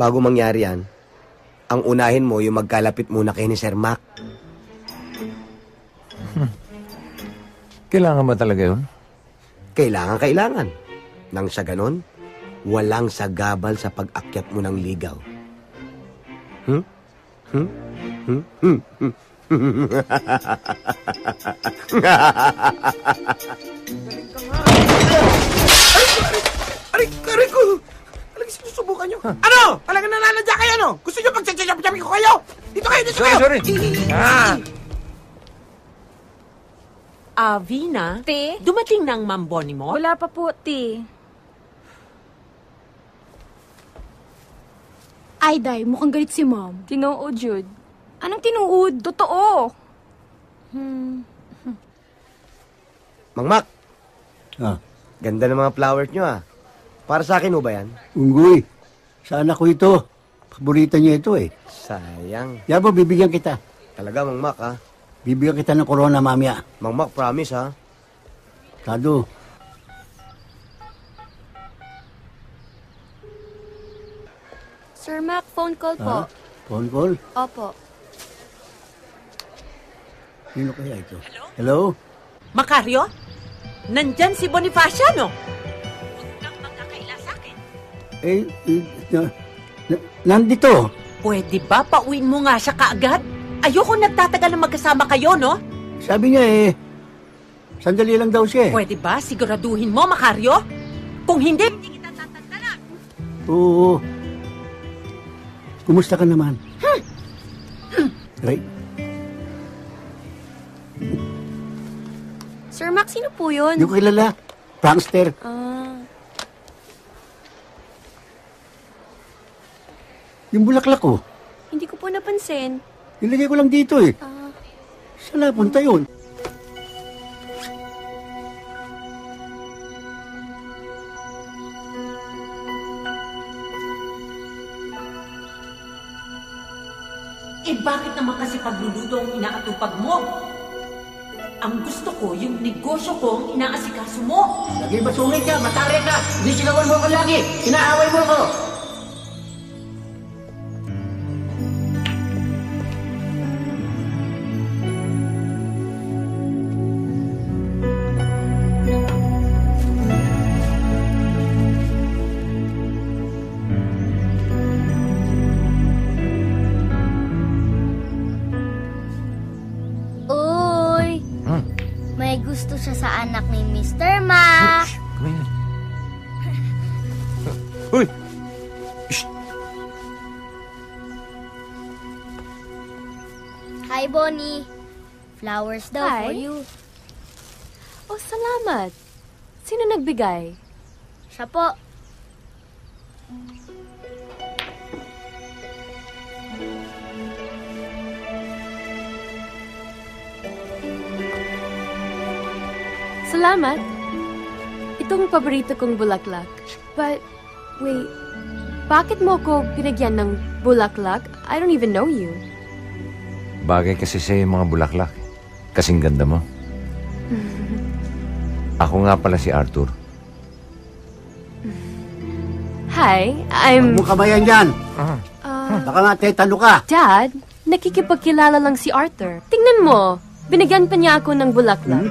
Bago mangyari yan, ang unahin mo yung magkalapit muna kay ni Sir Mac. Kailangan ba talaga yun? Kailangan. Nang sa ganon, walang sagabal sa pag-akyat mo ng ligaw. Aray ko! Talagang sinusubukan nyo. Ano? Talagang nananadya kayo, no? Gusto nyo pagsasabi ko kayo? Dito kayo! Sorry. Vina? Te? Dumating na ang mamboni mo? Wala pa po, te. Ay, Day, mukhang galit si Mom. Tinuod, Jude. Anong tinuod? Totoo. Mang Mac, ganda ng mga flowers nyo ah. Para sa akin ho ba yan? Unggoy, sa anak ko ito. Paborito niya ito eh. Sayang. Yabo, bibigyan kita. Talaga, Mang Mac ah. Bibigyan kita ng corona mamaya. Mang Mac, promise ha. Tado. Sir Mac, phone call po. Phone call? Opo. Sino kaya ito? Hello? Macario? Nandyan si Bonifaciano. Huwag kang magkakaila sa akin. Nandito. Pwede ba pauwiin mo nga siya kaagad? Ayoko nagtatagal na magkasama kayo, no? Sabi niya sandali lang daw siya eh. Pwede ba siguraduhin mo, Macario? Kung hindi kita tatantanan. Oo. Kumusta ka naman? Right? Sir Mac, sino po yun? Hindi ko kilala. Prankster. Yung bulaklak ko. Hindi ko po napansin. Nilagay ko lang dito eh. Saan napunta yun? Eh bakit naman kasi pagluluto ang inaatupag mo? Ang gusto ko, yung negosyo ko ang inaasikaso mo. Lagi masungit ka, matari ka. Hindi sigawan mo ko lagi. Inaaway mo ko. Uy! May gusto siya sa anak ni Mr. Mac. Uy! Hi, Bonnie. Flowers daw Hi. for you. Oh, salamat. Sino nagbigay? Siya po. Salamat. Itong paborito kong bulaklak. But, wait. Bakit mo ko pinagyan ng bulaklak? I don't even know you. Bagay kasi sa'yo yung mga bulaklak. Kasing ganda mo. Ako nga pala si Arthur. Hi, I'm... Huwag mo kamayan dyan. Baka nga tetano ka. Dad, nakikipagkilala lang si Arthur. Tingnan mo, binigyan pa niya ako ng bulaklak.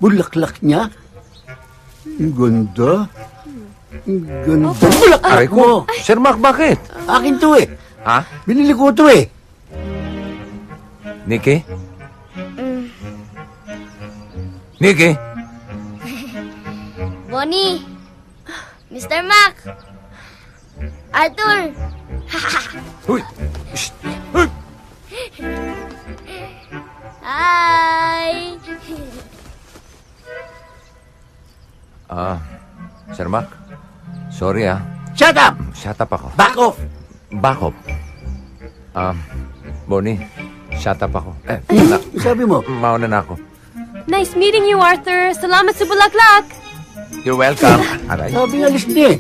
Bulaklak niya? Ang ganda. Ang ganda. Opo. Bulaklak Aray mo. ko. Sir Mark, bakit? Akin to eh. Ha? Binili ko to eh. Nikki? Nikki? Bonnie! Mr. Mac! Arthur! Uy! Shh! Uy! Hi! Sir Mark? Sorry Shut up! Shut up ako. Back off! Back up. Bonnie, shut up ako. Sabi mo? Mauna na ako. Nice meeting you, Arthur. Salamat sa bulaklak. You're welcome. Aray. Sabi nga alis niya eh.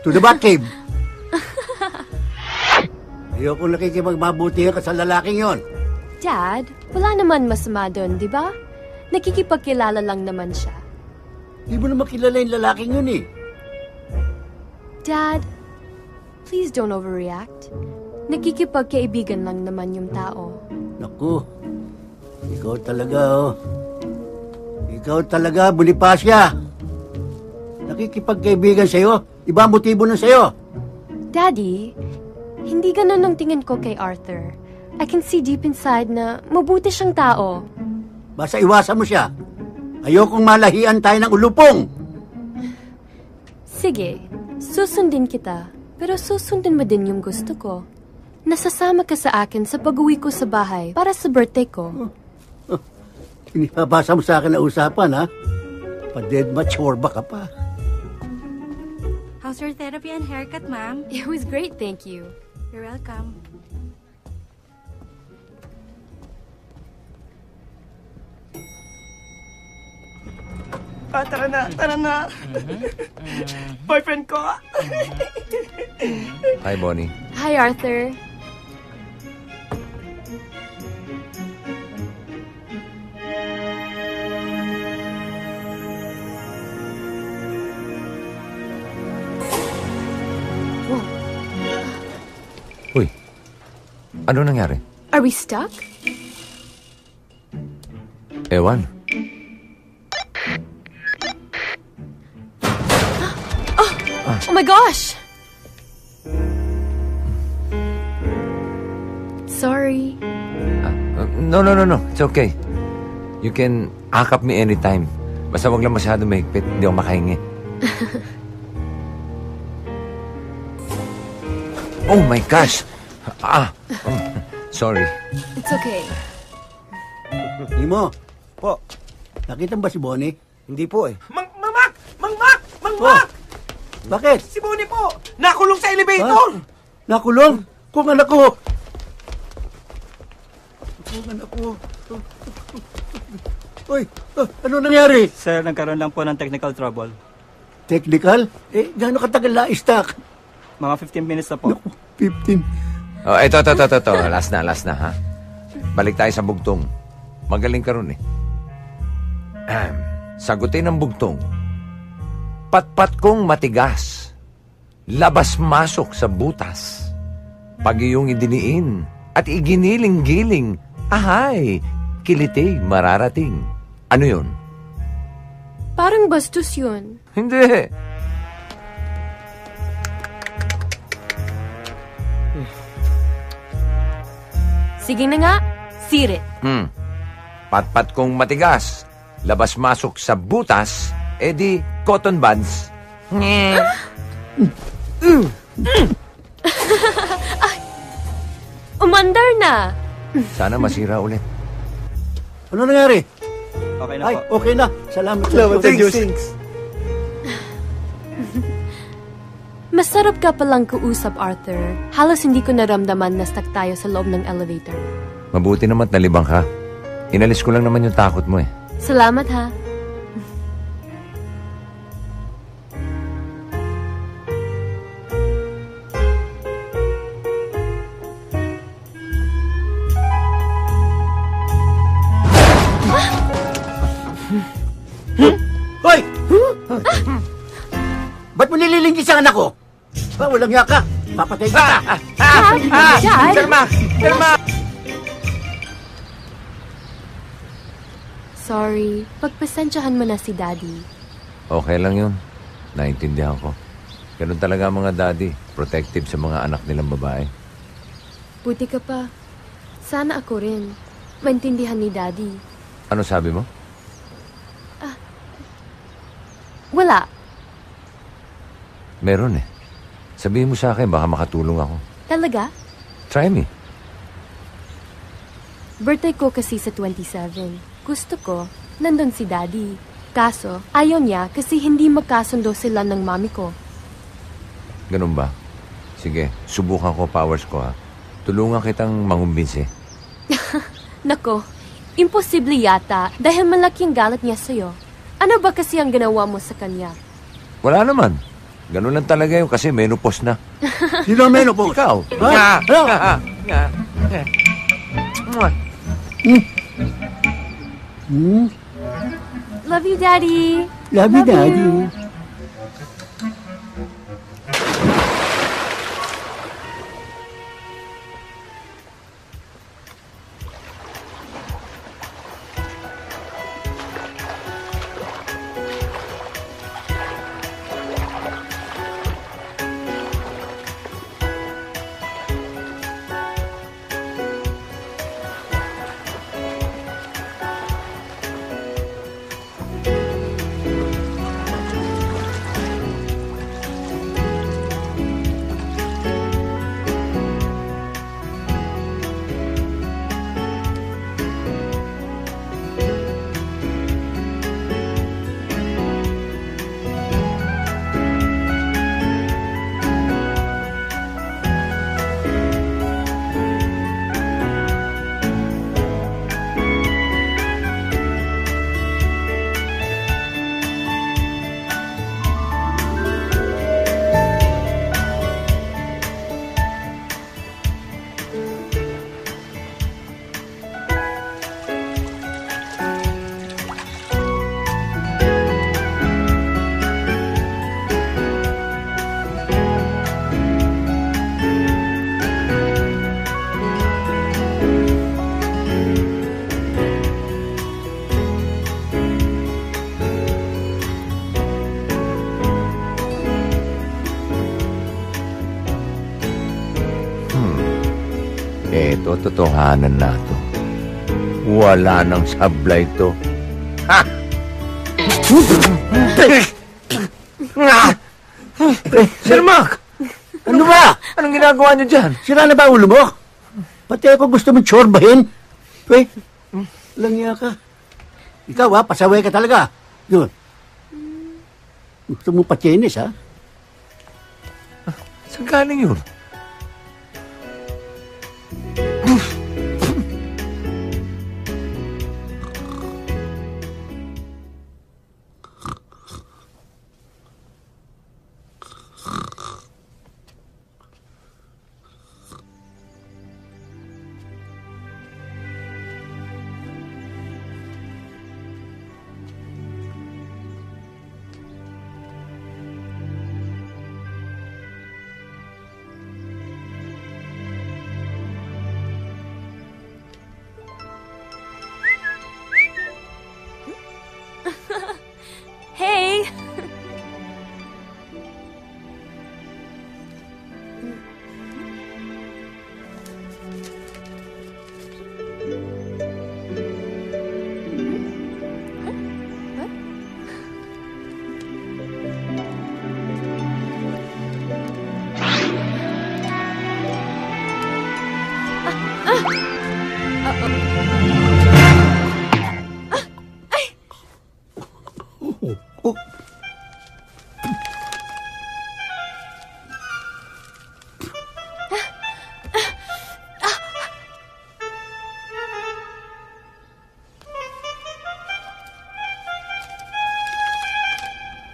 To the Batcave. Ayoko nakikipagmabutihan ka sa lalaking yon. Dad, wala naman masama doon, di ba? Nakikipagkilala lang naman siya. Di mo naman kilala yung lalaking yun eh. Dad, please don't overreact. Nakikipagkaibigan lang naman yung tao. Naku, ikaw talaga oh. Ikaw talaga, Bonifacia. Nakikipagkaibigan sa'yo. Iba ang motibo nun sa'yo. Daddy, hindi ganun ang tingin ko kay Arthur. I can see deep inside na mabuti siyang tao. Basta iwasan mo siya. Ayokong malahian tayo ng ulupong. Sige, susundin kita. Pero susundin mo din yung gusto ko. Nasasama ka sa akin sa pag-uwi ko sa bahay para sa birthday ko. Inipabasa mo sa akin na usapan, ha? Pa-dead mature ba ka pa? How's your therapy and haircut, ma'am? It was great, thank you. You're welcome. Tara na, tara na. Boyfriend ko. Hi, Bonnie. Hi, Arthur. Uy, ano nangyari? Are we stuck? Ewan. Oh my gosh! Sorry. No. It's okay. You can akap me anytime. Basta wag lang masyado mahigpit. Hindi ako makahingi. Oh my gosh! Sorry. It's okay. Imo. Po. Nakita mo ba si Bonnie? Hindi po eh. Mang Mac! Bakit? Si Bonnie po! Nakulong sa elevator! Nakulong? Kung anak ko! Kung anak ko! Uy, ano nangyari? Sir, nagkaroon lang po ng technical trouble. Technical? Gaano katagal na-stuck? Mga 15 minutes na po. 15. Oh, ito. Last na, ha? Balik tayo sa bugtong. Magaling ka ron, eh. Sagutin ang bugtong. Patpat kong matigas, labas-masok sa butas. Pag iyong idiniin at iginiling-giling, ahay, kiliti mararating. Ano yun? Parang bastos yun. Hindi. Sige na nga, sirit. Patpat kong matigas, labas-masok sa butas, edi cotton buds. Umandar na. Sana masira ulit. Ano nangyari? Okay na Ay, po. okay na. Salamat Salamat sa Diyos. Masarap ka palang kausap, Arthur. Halos hindi ko naramdaman na stuck tayo sa loob ng elevator. Mabuti naman at nalibang ka. Inalis ko lang naman yung takot mo, eh. Salamat, ha? Hoy! Ba't mo nililingkis ang anak ko? Walang yaka. Papatay ka. Dad? Derma! Sorry. Pagpasensyahan mo na si Daddy. Okay lang yun. Naintindihan ko. Ganun talaga ang mga daddy. Protective sa mga anak nilang babae. Buti ka pa. Sana ako rin. Maintindihan ni Daddy. Ano sabi mo? Wala. Meron, eh. Sabihin mo sa akin, baka makatulong ako. Talaga? Try me. Birthday ko kasi sa 27. Gusto ko, nandun si Daddy. Kaso, ayaw niya kasi hindi magkasundo sila ng mami ko. Ganun ba? Sige, subukan ko powers ko, ha. Tulungan kitang mangumbinsi. Nako, imposible yata dahil malaking galit niya sa'yo. Ano ba kasi ang ginawa mo sa kanya? Wala naman. Ganun lang talaga yun kasi menopause na. Sino ang menopause? Ikaw. Ha? Ano? Love you, Daddy. Love you, Daddy. Eto, totohanan na to. Wala nang sablay to. Ha! Sir Mac! Ano ba? Anong ginagawa niyo dyan? Sira na ba ulo mo? Pati ako gusto mong tsorbahin. Lang niya ka. Ikaw pasaway ka talaga. Yun. Gusto mo patyenis, ha? Saan galing yun?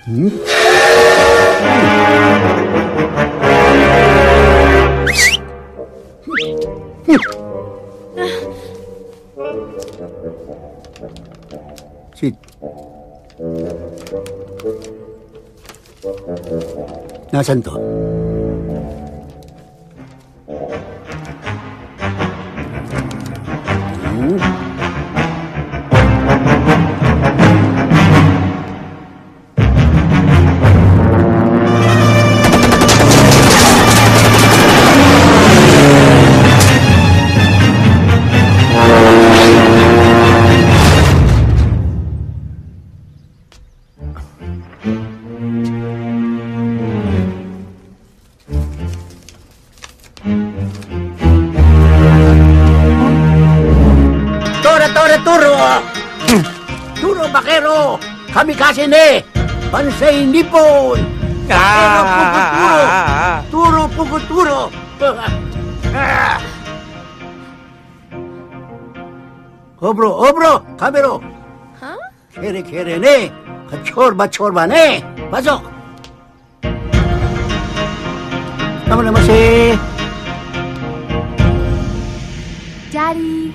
Sit. Nasaan to? Turo, bakero! Kamikaze ne! Pansay nipon! Bakero, puguturo! Turo, puguturo! Obro! Kamero! Huh? Kere ne! Chorba ne! Pasok! Tama naman si... Daddy,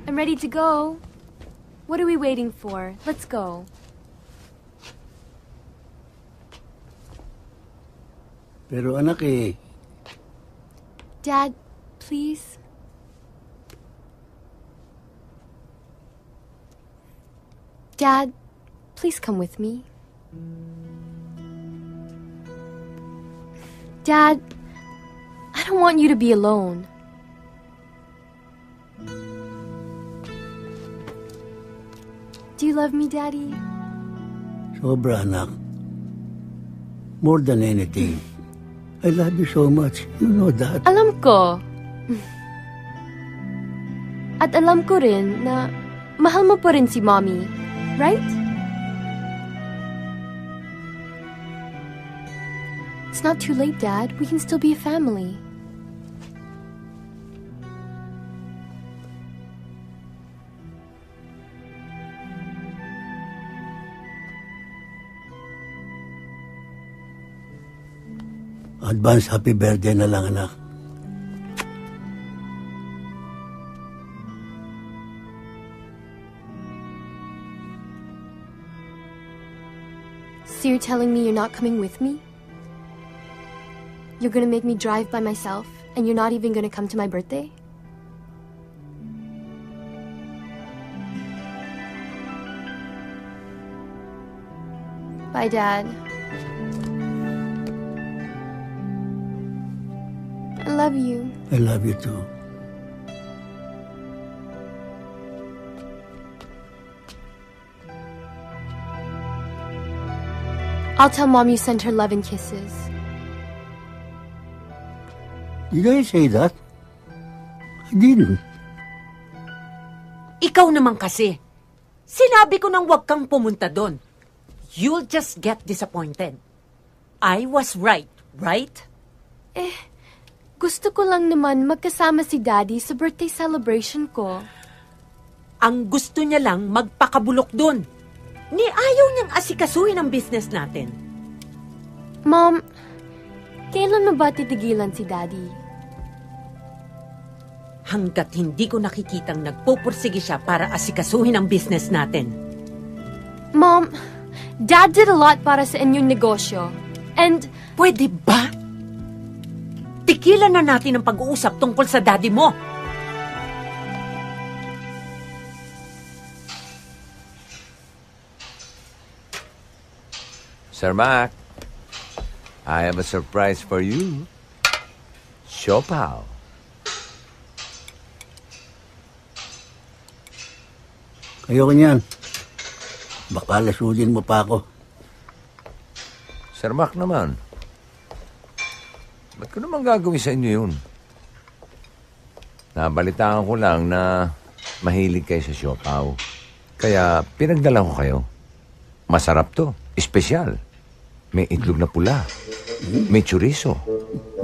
I'm ready to go. What are we waiting for? Let's go. Pero anak Dad, please. Dad, please come with me. Dad, I don't want you to be alone. Do you love me, Daddy? Sobra, anak. More than anything. I love you so much. You know that. Alam ko. At alam ko rin na mahal mo pa rin si Mommy. Right? It's not too late, Dad. We can still be a family. Advance happy birthday na lang, anak. So you're telling me you're not coming with me? You're gonna make me drive by myself, and you're not even gonna come to my birthday? Bye, Dad. I love you. I love you too. I'll tell Mom you sent her love and kisses. Did I say that? I didn't. Ikaw naman kasi. Sinabi ko nang huwag kang pumunta doon. You'll just get disappointed. I was right? Gusto ko lang naman magkasama si Daddy sa birthday celebration ko. Ang gusto niya lang magpakabulok doon. Ni ayaw niyang asikasuhin ang business natin. Mom, kailan mo ba titigilan si Daddy? Hanggat hindi ko nakikitang nagpupursige siya para asikasuhin ang business natin. Mom, Dad did a lot para sa inyong negosyo. And... Pwede ba? Tikilan na natin ang pag-uusap tungkol sa daddy mo. Sir Mac, I have a surprise for you. Siopaw. Ayoko niyan. Baka lasudin mo pa ako. Sir Mac naman. Ba't ko naman gagawin sa inyo yun? Nabalitaan ko lang na mahilig kayo sa siopaw. Kaya pinagdala ko kayo. Masarap to. Espesyal. May itlog na pula. May chorizo.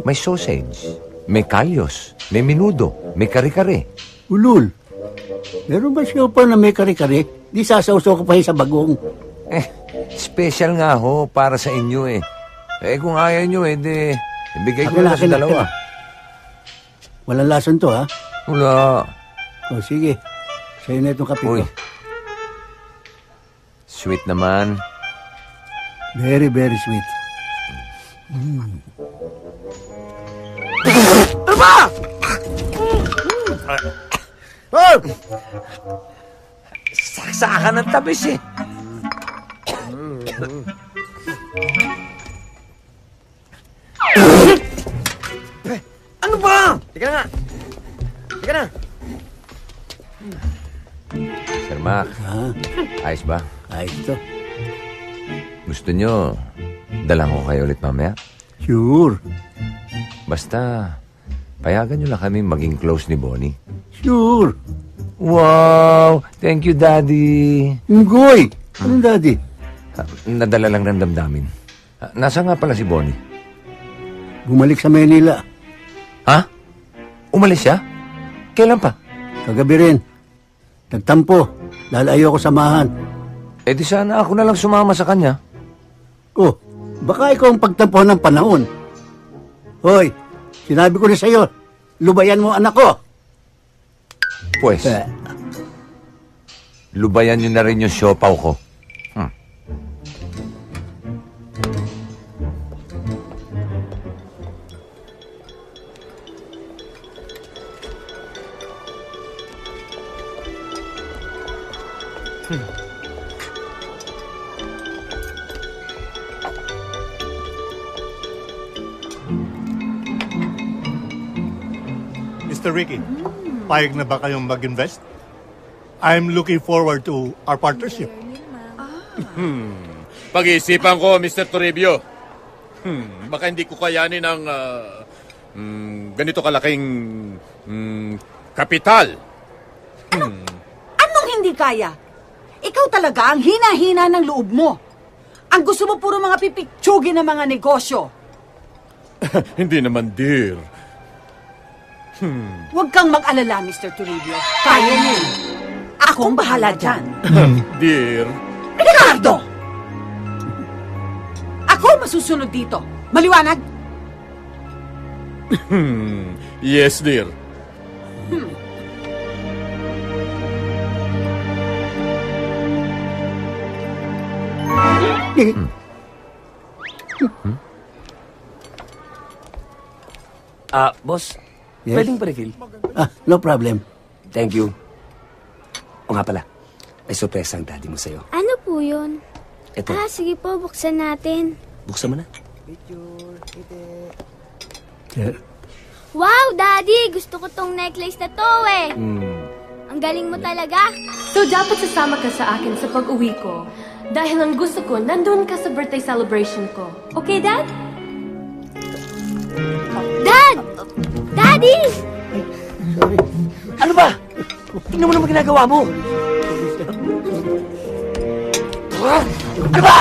May sausage. May kalyos. May minudo. May kare-kare. Ulul. Meron ba siopaw na may kare-kare? Di sasawsaw ko pa sa bagong. Special nga ho para sa inyo eh. Eh kung ayaw nyo di ibigay ko na sa dalawa. Walang lason to, ha? Wala. O, sige. Sa'yo na itong kape ko. Uy. Sweet naman. Very, very sweet. Ano ba? Oh! Saksakan ng tabis eh. Ano ba? Teka na nga. Teka na. Sir Mac, ayos ba? Ayos to. Gusto nyo, dalang ko kayo ulit mamaya? Sure. Basta, payagan nyo lang kami maging close ni Bonnie. Sure. Wow! Thank you, Daddy. Ngoy! Anong Daddy? Nadala lang ng damdamin. Nasa nga pala si Bonnie? Bumalik sa Manila. Ha? Umalis siya? Kailan pa? Kagabi rin. Nagtampo dahil ayoko samahan. Eh di sana ako na lang sumama sa kanya. Oh, baka ikaw ang pagtampuhan ng panahon. Hoy, sinabi ko na sa'yo, lubayan mo anak ko. Pues, lubayan nyo na rin yung siopaw ko. Mr. Ricky, payag na ba kayong mag-invest? I'm looking forward to our partnership. Pag-iisipan ko, Mr. Toribio. Baka hindi ko kayanin ang ganito kalaking kapital. Anong hindi kaya? Ikaw talaga ang hina-hina ng loob mo. Ang gusto mo puro mga pipitsugin ng mga negosyo. Hindi naman, dear. Huwag kang mag-alala, Mr. Toribio. Kaya niyo. Akong bahala dyan. Dear. Ricardo! Ako masusunod dito. Maliwanag? Yes, dear. Boss, Yes? pwedeng pa-refill? No problem. Thank you. O nga pala, may surprise ang daddy mo sa'yo. Ano po yun? Ito. Sige po, buksan natin. Buksan mo na. Wow, Daddy! Gusto ko tong necklace na to eh. Ang galing mo talaga. So, dapat sasama ka sa akin sa pag-uwi ko. Dahil ang gusto ko, nandun ka sa birthday celebration ko. Okay, Dad? Dad! Daddy! Ano ba? Tingnan mo naman ginagawa mo. Ano ba?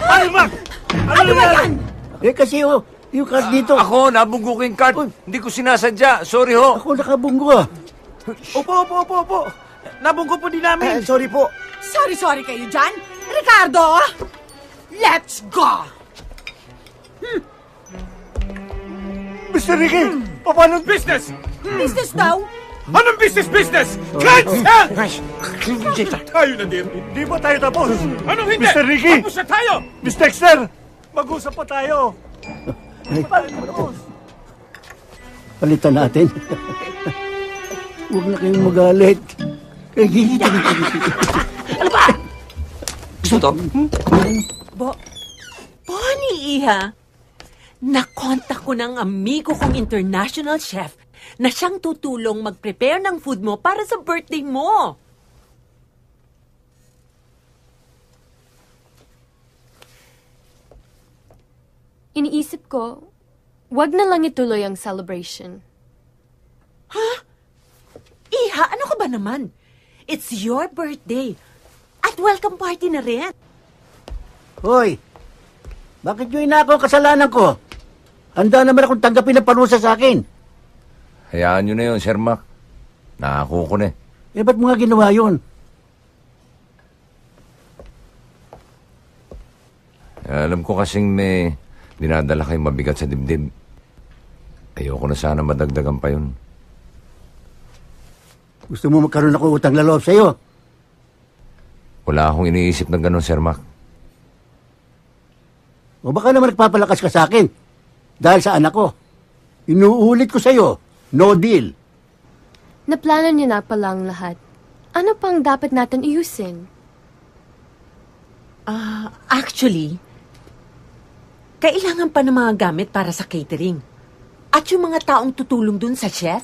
Ano ba? Ano ba yan? Kasi yung card dito. Ako, nabunggo ko yung card. Hindi ko sinasadya. Sorry ho. Ako nakabunggo. Opo. Nabunggo po din namin. Sorry po. Sorry kayo dyan. Ricardo! Let's go! Mr. Ricky, paano business? Business daw? Anong business? Cancel! Tayo na, dear. Hindi pa tayo tapos. Anong hindi? Mr. Ricky! Tapos na tayo! Miss Dexter! Mag-usap pa tayo. Palitan natin. Huwag na kayong magalit. Ano ba? Gusto mo to? Bonnie, Iha. Nakontak ko ng amigo kong international chef na siyang tutulong mag-prepare ng food mo para sa birthday mo. Iniisip ko, wag na lang ituloy ang celebration. Ha? Iha, ano ka ba naman? It's your birthday. At welcome party na rin. Hoy, bakit nyo inako ang kasalanan ko? Handa naman akong tanggapin ang parusa sa akin. Hayaan nyo na yun, Sir Mac. Nakako ko na eh. Eh, ba't mo nga ginawa yun? Alam ko kasing may dinadala kayong mabigat sa dibdib. Ayoko na sana madagdagan pa yun. Gusto mo magkaroon ako utang na loob sa'yo? Wala akong iniisip na gano'n, Sir Mac. O baka naman nagpapalakas ka sa akin dahil sa anak ko. Inuulit ko sa'yo, no deal. Naplano niyo na pala ang lahat. Ano pang dapat natin iusin? Actually, kailangan pa ng mga gamit para sa catering. At yung mga taong tutulong dun sa chef.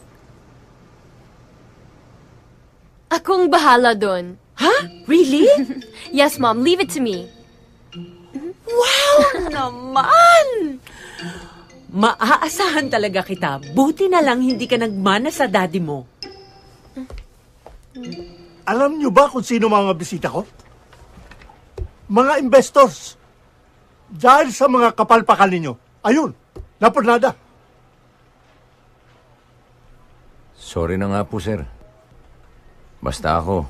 Akong bahala doon. Huh? Really? Yes, Mom. Leave it to me. Wow naman! Maaasahan talaga kita. Buti na lang hindi ka nagmana sa daddy mo. Alam niyo ba kung sino mga bisita ko? Mga investors. Dahil sa mga kapalpakan ninyo. Ayun, napunada. Sorry na nga po, sir. Basta ako,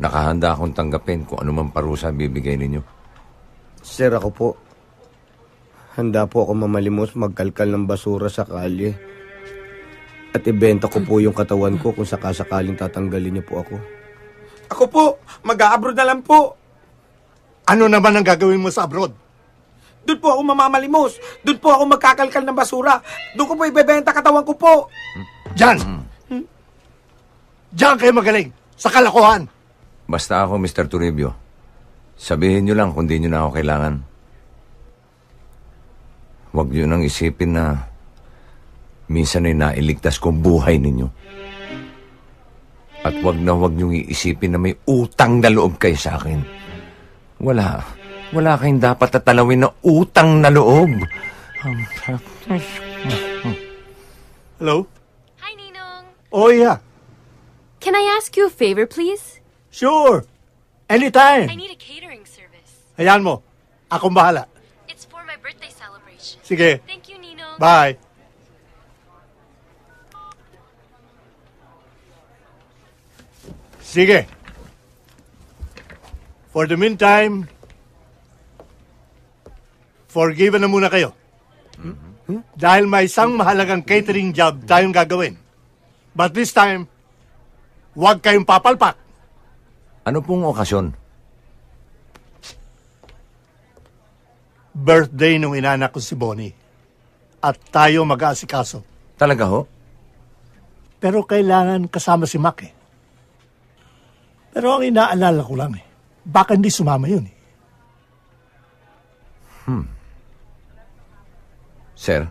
nakahanda akong tanggapin kung anumang parusa bibigay ninyo. Sir, ako po. Handa po ako mamalimos magkalkal ng basura sa kalye. At ibenta ko po yung katawan ko kung sakasakaling tatanggalin niyo po ako. Ako po, mag-a-abroad na lang po. Ano naman ang gagawin mo sa abroad? Doon po ako mamamalimos. Doon po ako magkakalkal ng basura. Doon ko po ibebenta katawan ko po. Diyan! Diyan kayo magaling. Sa kalokohan. Basta ako, Mr. Toribio. Sabihin nyo lang kung di nyo na ako kailangan. Huwag nyo nang isipin na minsan ay nailigtas ko buhay ninyo. At huwag nyo iisipin na may utang na loob kayo sa akin. Wala kayong dapat tatalawin na utang na loob. Hello? Hi, Ninong. Oh, yeah. Can I ask you a favor, please? Sure. Anytime. I need a catering service. Hayaan mo. Akong bahala. It's for my birthday celebration. Sige. Thank you, Ninong. Bye. Sige. For the meantime, forgiven na muna kayo. Dahil may isang mahalagang catering job tayong gagawin. But this time, huwag kayong papalpak. Ano pong okasyon? Birthday nung inanak ko si Bonnie. At tayo mag-aasikaso. Talaga ho? Pero kailangan kasama si Mac eh. Pero ang inaalala ko lang eh, baka hindi sumama yun eh. Sir,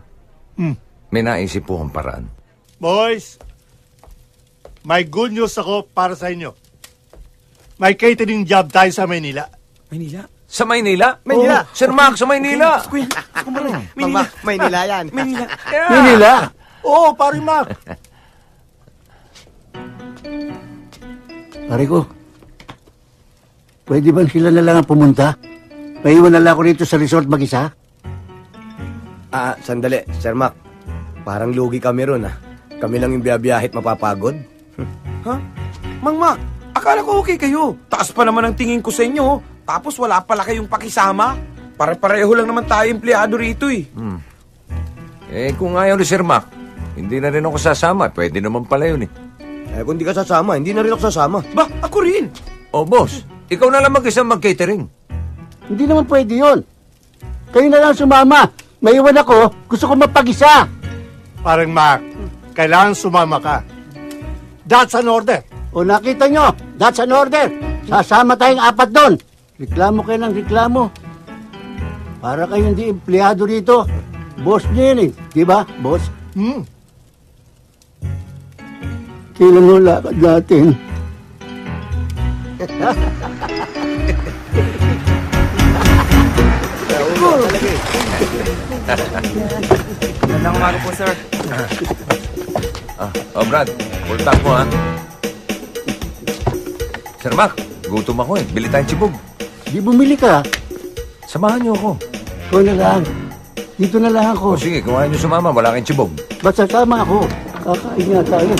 may naisip po akong paraan. Boys, may good news ako para sa inyo. May catering job tayo sa Maynila. Maynila? Sa Maynila? Maynila. Sir Mac, sa Maynila. Okay. Ako mo rin. Maynila yan. Maynila. Maynila? Oo, pare Mac. Pare ko, pwede ba sila na lang ang pumunta? Maiwan na lang ako dito sa resort mag-isa? Sandali, Sir Mac. Parang lugi kami ron, Kami lang yung biyabiyahit mapapagod. Ha? Mang Mac, akala ko okay kayo. Taas pa naman ang tingin ko sa inyo. Tapos wala pala kayong pakisama. Pare-pareho lang naman tayo empleyado rito eh. Kung ayaw ni Sir Mac, hindi na rin ako sasama. Pwede naman pala yun eh. Kung di ka sasama, hindi na rin ako sasama. Ba, ako rin. O boss, ikaw na lang mag-isang mag-catering. Hindi naman pwede yun. Kayo na lang sumama. Maiwan ako, gusto ko mapag-isa. Parang Mac, kailangan sumama ka. That's an order. O nakita nyo, that's an order. Sasama tayong 4 doon. Reklamo kayo ng reklamo. Para kayo hindi empleyado rito. Boss nyo yun eh. Diba, boss? Kailan mo lakad natin? Magandang umaga po, sir. Brad, full tank mo, Sir Mac, gutom ako eh. Bili tayong tsibog. Di bumili ka. Samahan niyo ako. Ikaw na lang. Dito na lang ako. O sige, kung ayaw niyo sumama, wala kayong tsibog. Basta sama ako. Kakain nga tayo.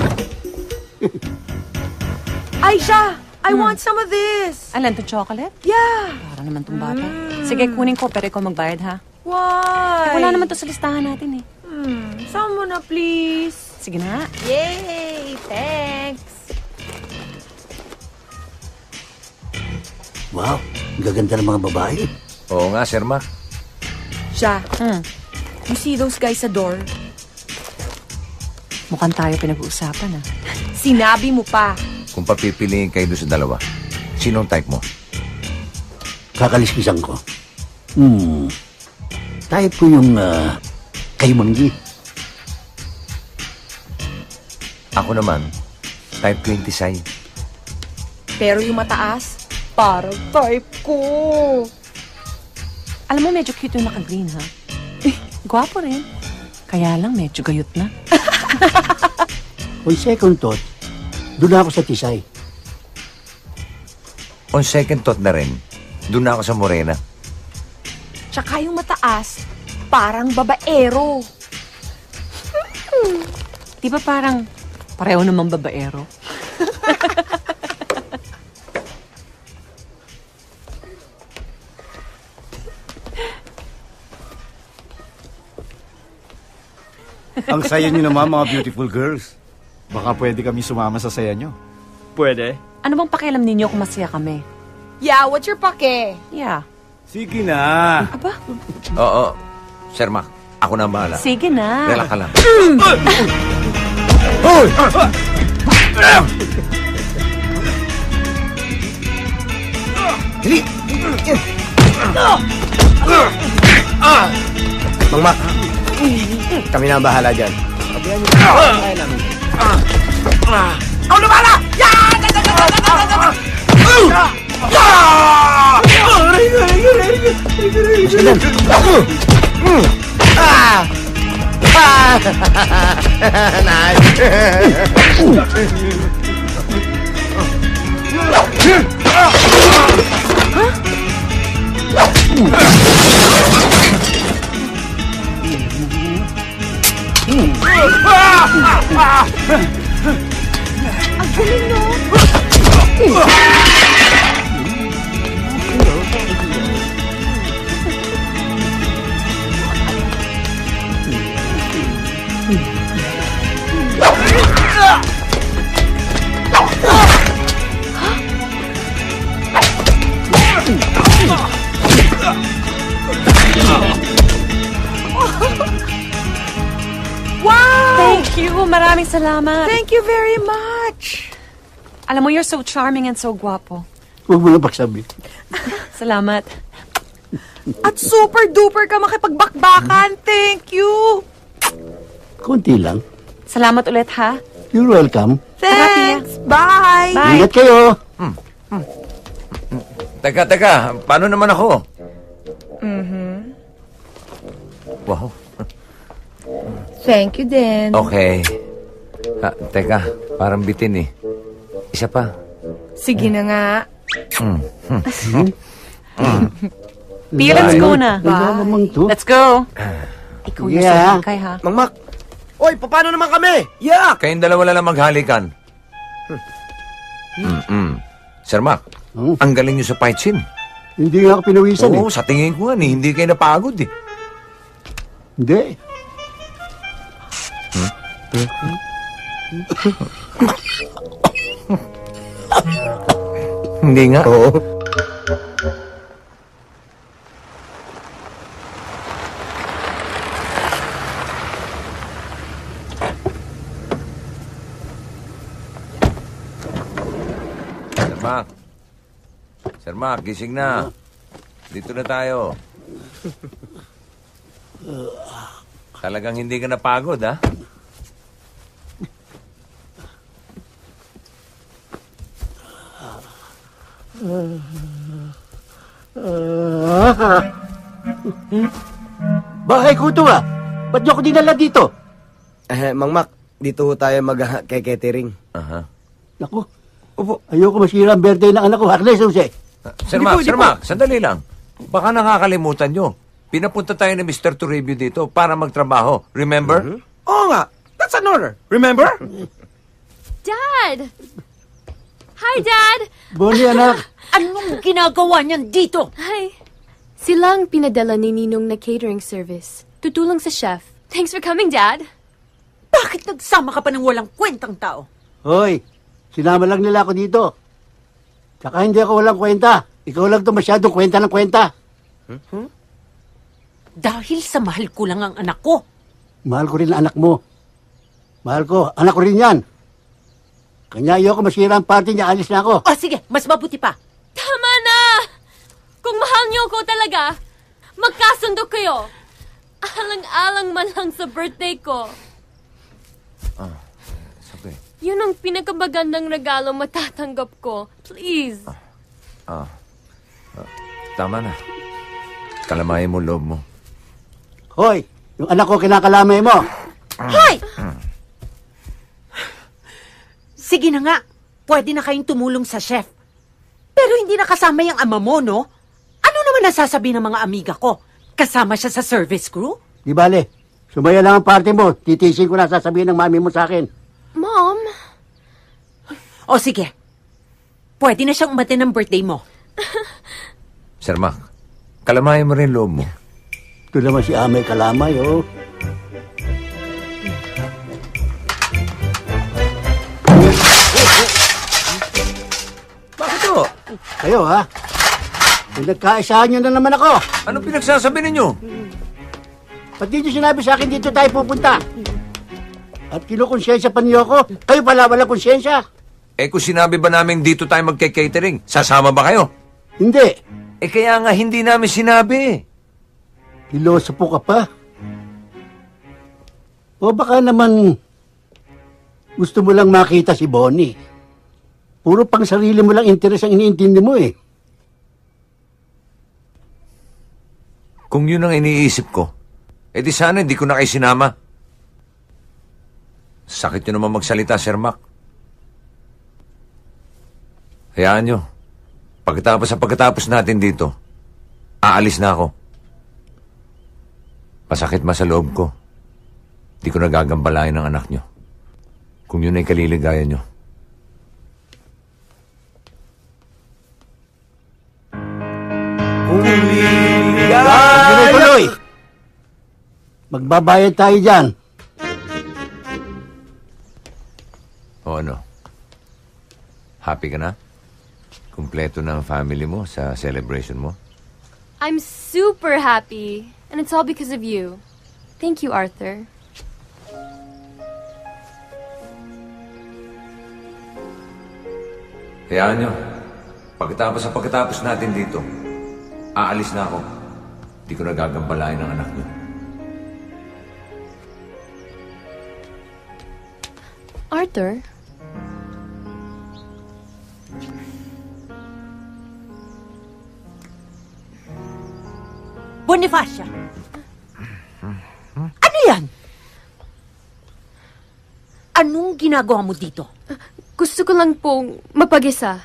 Aisha, I want some of this. Alan, to chocolate? Yeah. Para naman tong bata. Sige, kunin ko, pero ikaw magbayad, ha? Why? Wala naman to sa listahan natin, eh. Sama mo na, please. Sige na. Yay! Thanks. Wow, ang gaganda ng mga babae. Oo nga, Sir Mac. Siya, you see those guys sa door? Mukhang tayo pinag-uusapan, ha? Sinabi mo pa. Kung papipiliin kayo doon sa dalawa, sinong type mo? Kakaliskisan ko. Type ko yung kay Manggi. Ako naman, type 26. Pero yung mataas, parang type ko. Alam mo, medyo cute yung naka-green, ha? Gwapo rin. Kaya lang, medyo gayot na. On second thought, doon na ako sa Tisay. On second thought na rin, doon na ako sa Morena. Tsaka yung mataas, parang babaero. Di ba parang pareho namang babaero? Ang saya niyo naman, mga beautiful girls. Baka pwede kami sumama sa saya niyo. Pwede. Ano bang pakialam ninyo kung masaya kami? Yeah, what's your pake? Yeah. Sige na. Aba? Oo, Sir Mac, ako na ang bahala. Sige na. Relax ka lang. Hoy! Mang Mac, kami na ang bahala dyan. Pabayaan niyo kaya namin. Ako na bala! Ang galing, no? Wow! Thank you. Maraming salamat. Thank you very much. Alam mo, you're so charming and so guwapo. Huwag mo na pagsabi. Salamat. At super duper ka makipagbakbakan. Thank you. Konti lang. Salamat ulit, ha? You're welcome. Thanks. Bye. Ingat kayo. Teka, paano naman ako? Wow. Thank you din. Okay. Teka, parang bitin eh. Isa pa. Sige na nga. Pia, let's go na. Bye. Let's go. Ikaw yung Yeah. sakay, ha? Mang Mac, oy, paano naman kami? Yeah! Kayong dalawa lang maghalikan. Sir Mac, ang galing niyo sa fight scene. Hindi nga ako pinawisan Oo, sa tingin ko nga eh, hindi kayo napagod eh. Hindi. Hindi nga. Oo. Sir Mac, gising na. Dito na tayo. Talagang hindi ka napagod, ha? Bahay ko ito ah. Ba't niyo ako dinala dito? Mang Mac, dito tayo mag-catering. Naku, ayoko masira ang birthday ng anak ko. Harles, Jose. Sir Mac, sandali lang. Baka nakakalimutan nyo. Pinapunta tayo ni Mr. Toribio dito para magtrabaho. Remember? Oo nga. That's an order. Remember? Dad! Hi, Dad! Bonnie, anak. Anong ginagawa niyan dito? Hi. Sila ang pinadala ni Ninong na catering service. Tutulong sa chef. Thanks for coming, Dad. Bakit nagsama ka pa ng walang kwentang tao? Hoy, sinama lang nila ako dito. Tsaka hindi ako walang kwenta. Ikaw lang to masyadong kwenta ng kwenta. Dahil sa mahal ko lang ang anak ko. Mahal ko rin ang anak mo. Mahal ko, anak ko rin yan. Kanya ayoko masira ang party niya, alis na ako. O sige, mas mabuti pa. Tama na! Kung mahal niyo ko talaga, magkasundo kayo. Alang-alang man lang sa birthday ko. Sabi. Yun ang pinakamagandang regalo matatanggap ko. Please. Tama na. Kalamayin mo loob mo. Hoy, yung anak ko kinakalamay mo. Hoy! Sige na nga, pwede na kayong tumulong sa chef. Pero hindi nakasama yung ama mo, no? Ano naman nasasabi ng mga amiga ko? Kasama siya sa service crew? Di bale, sumaya lang ang party mo. Titisin ko na sasabihin ng mami mo sa akin. Mom? O sige, pwede na siyang umatin ng birthday mo. Sir Mac, kalamayin mo rin loob mo. Ito naman si Amay Kalamay, oh. Bakit to? Kayo, ha? Pinagkaisahan nyo na naman ako. Ano pinagsasabi ninyo? Ba't di nyo sinabi sa akin dito tayo pupunta? At kinukonsensya pa niyo ako? Kayo pala wala konsensya? Eh kung sinabi ba namin dito tayo magke-catering, sasama ba kayo? Hindi. Eh kaya nga hindi namin sinabi. Piloso po ka pa. O baka naman gusto mo lang makita si Bonnie. Puro pang sarili mo lang interes ang iniintindi mo eh. Kung yun ang iniisip ko, di sana hindi ko na kayo sinama. Sakit nyo naman magsalita, Sir Mac. Hayaan nyo. Pagkatapos natin dito, aalis na ako. Masakit ma sa loob ko. Di ko nagagambalain ng anak nyo. Kung yun ay kaliligayan nyo. Tuloy! Magbabayad tayo dyan. O ano? Happy ka na? Kumpleto na ang family mo sa celebration mo? I'm super happy. And it's all because of you. Thank you, Arthur. Hayaan nyo. Pagkatapos natin dito, aalis na ako. Di ko nagagambalain ng anak nyo. Arthur? Bonifacia! Ano yan? Anong ginagawa mo dito? Gusto ko lang pong mapag-isa.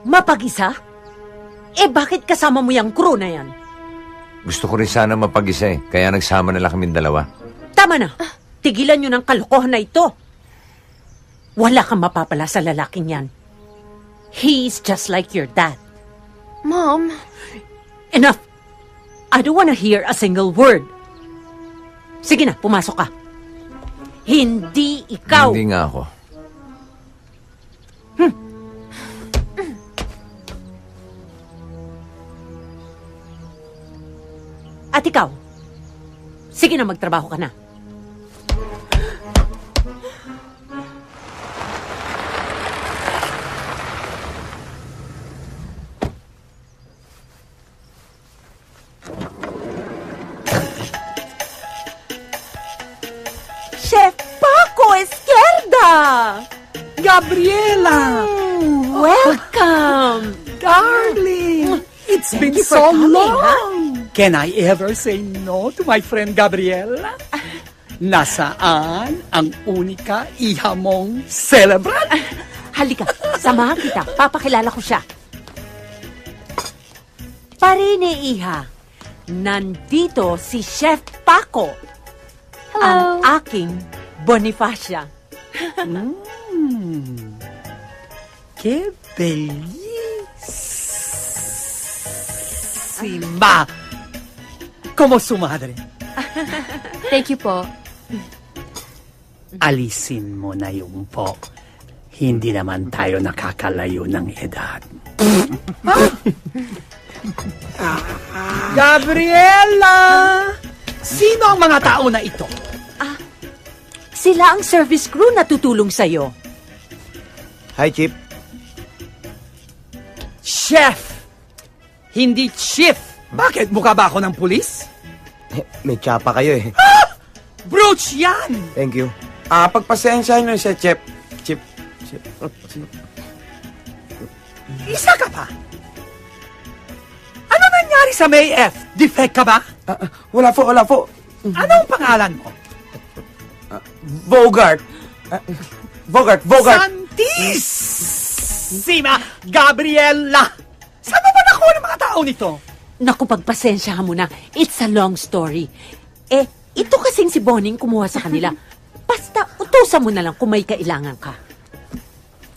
Mapag-isa? Eh bakit kasama mo yung crew na yan? Gusto ko rin sana mapag-isa kaya nagsama na lang kaming dalawa. Tama na. Tigilan nyo ng kalokohan na ito. Wala kang mapapala sa lalaking yan. He's just like your dad. Mom? Enough! I don't want to hear a single word. Sige na, pumasok ka. Hindi ikaw. Hindi nga ako. At ikaw? Sige na, magtrabaho ka na. Chef Paco Esquerda! Gabriela! Welcome! Darling! It's been Thank you for so coming, long! Can I ever say no to my friend Gabriela? Nasaan ang unika iha mong celebrant? Halika, samahan kita. Papakilala ko siya. Parine, iha. Nandito si Chef Paco. Hello. Ang aking Bonifacia. Qué bellísima. Como su madre. Thank you po. Alisin mo na yung po. Hindi naman tayo nakakalayo ng edad. Gabriela! Sino ang mga tao na ito? Sila ang service crew na tutulong sa'yo. Hi, Chip. Chef! Hindi chief! Bakit? Mukha ba ako ng pulis? May tsapa kayo eh. Brooch yan! Thank you. Pagpasensyahan nyo siya, Chip. Chip. Isa ka pa! Ano nangyari sa May F? Defect ka ba? Wala po. Anong pangalan mo? Bogart. Bogart. Santissima Gabriela! Saan mo ba nakuha ng mga tao nito? Naku, pagpasensyahan mo na. It's a long story. Ito kasing si Boning kumuha sa kanila. Basta utusan mo na lang kung may kailangan ka.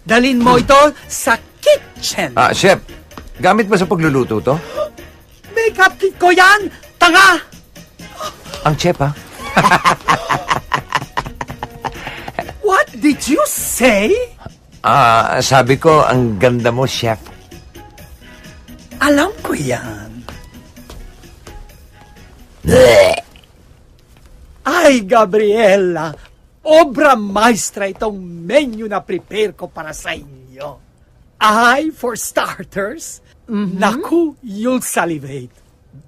Dalin mo ito sa kitchen. Chef, gamit ba sa pagluluto to? Makeup kit ko yan! Tanga! Ang chef, ha? What did you say? Sabi ko, ang ganda mo, chef. Alam ko yan. Ay, Gabriela, obra maestra itong menu na prepare ko para sa inyo. Ay, for starters, naku, you'll salivate.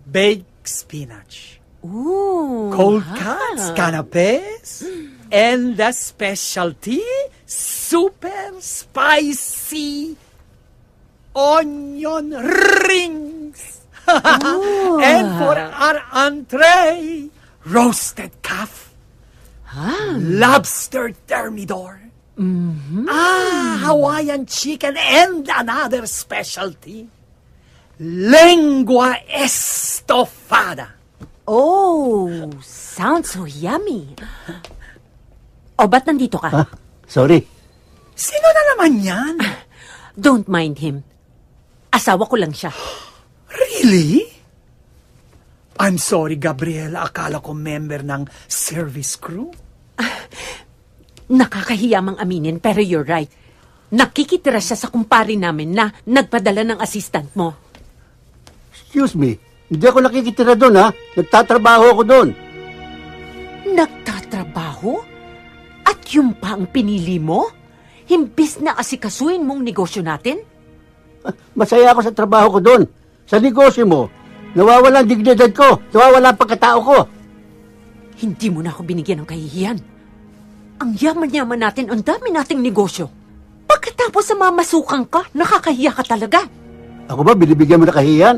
Baked spinach. Ooh, Cold cuts, canapes, and the specialty, super spicy onion rings. And for our entree, roasted calf, lobster thermidor, Hawaiian chicken, and another specialty, lengua estofada. Oh, sounds so yummy. O, ba't nandito ka? Sorry. Sino na naman yan? Don't mind him. Asawa ko lang siya. Really? I'm sorry, Gabriela. Akala ko member ng service crew. Nakakahiya mang aminin, pero you're right. Nakikitira siya sa kumpare namin na nagpadala ng assistant mo. Excuse me. Hindi ako nakikitira doon, ha? Nagtatrabaho ako doon. Nagtatrabaho? At yung pa ang pinili mo? Himbis na asikasuin mong negosyo natin? Masaya ako sa trabaho ko doon. Sa negosyo mo, nawawala ang dignidad ko. Nawawala ang pagkatao ko. Hindi mo na ako binigyan ng kahihiyan. Ang yaman-yaman natin, ang dami nating negosyo. Pagkatapos sa mamasukan ka, nakakahiya ka talaga. Ako ba, binibigyan mo na kahihiyan?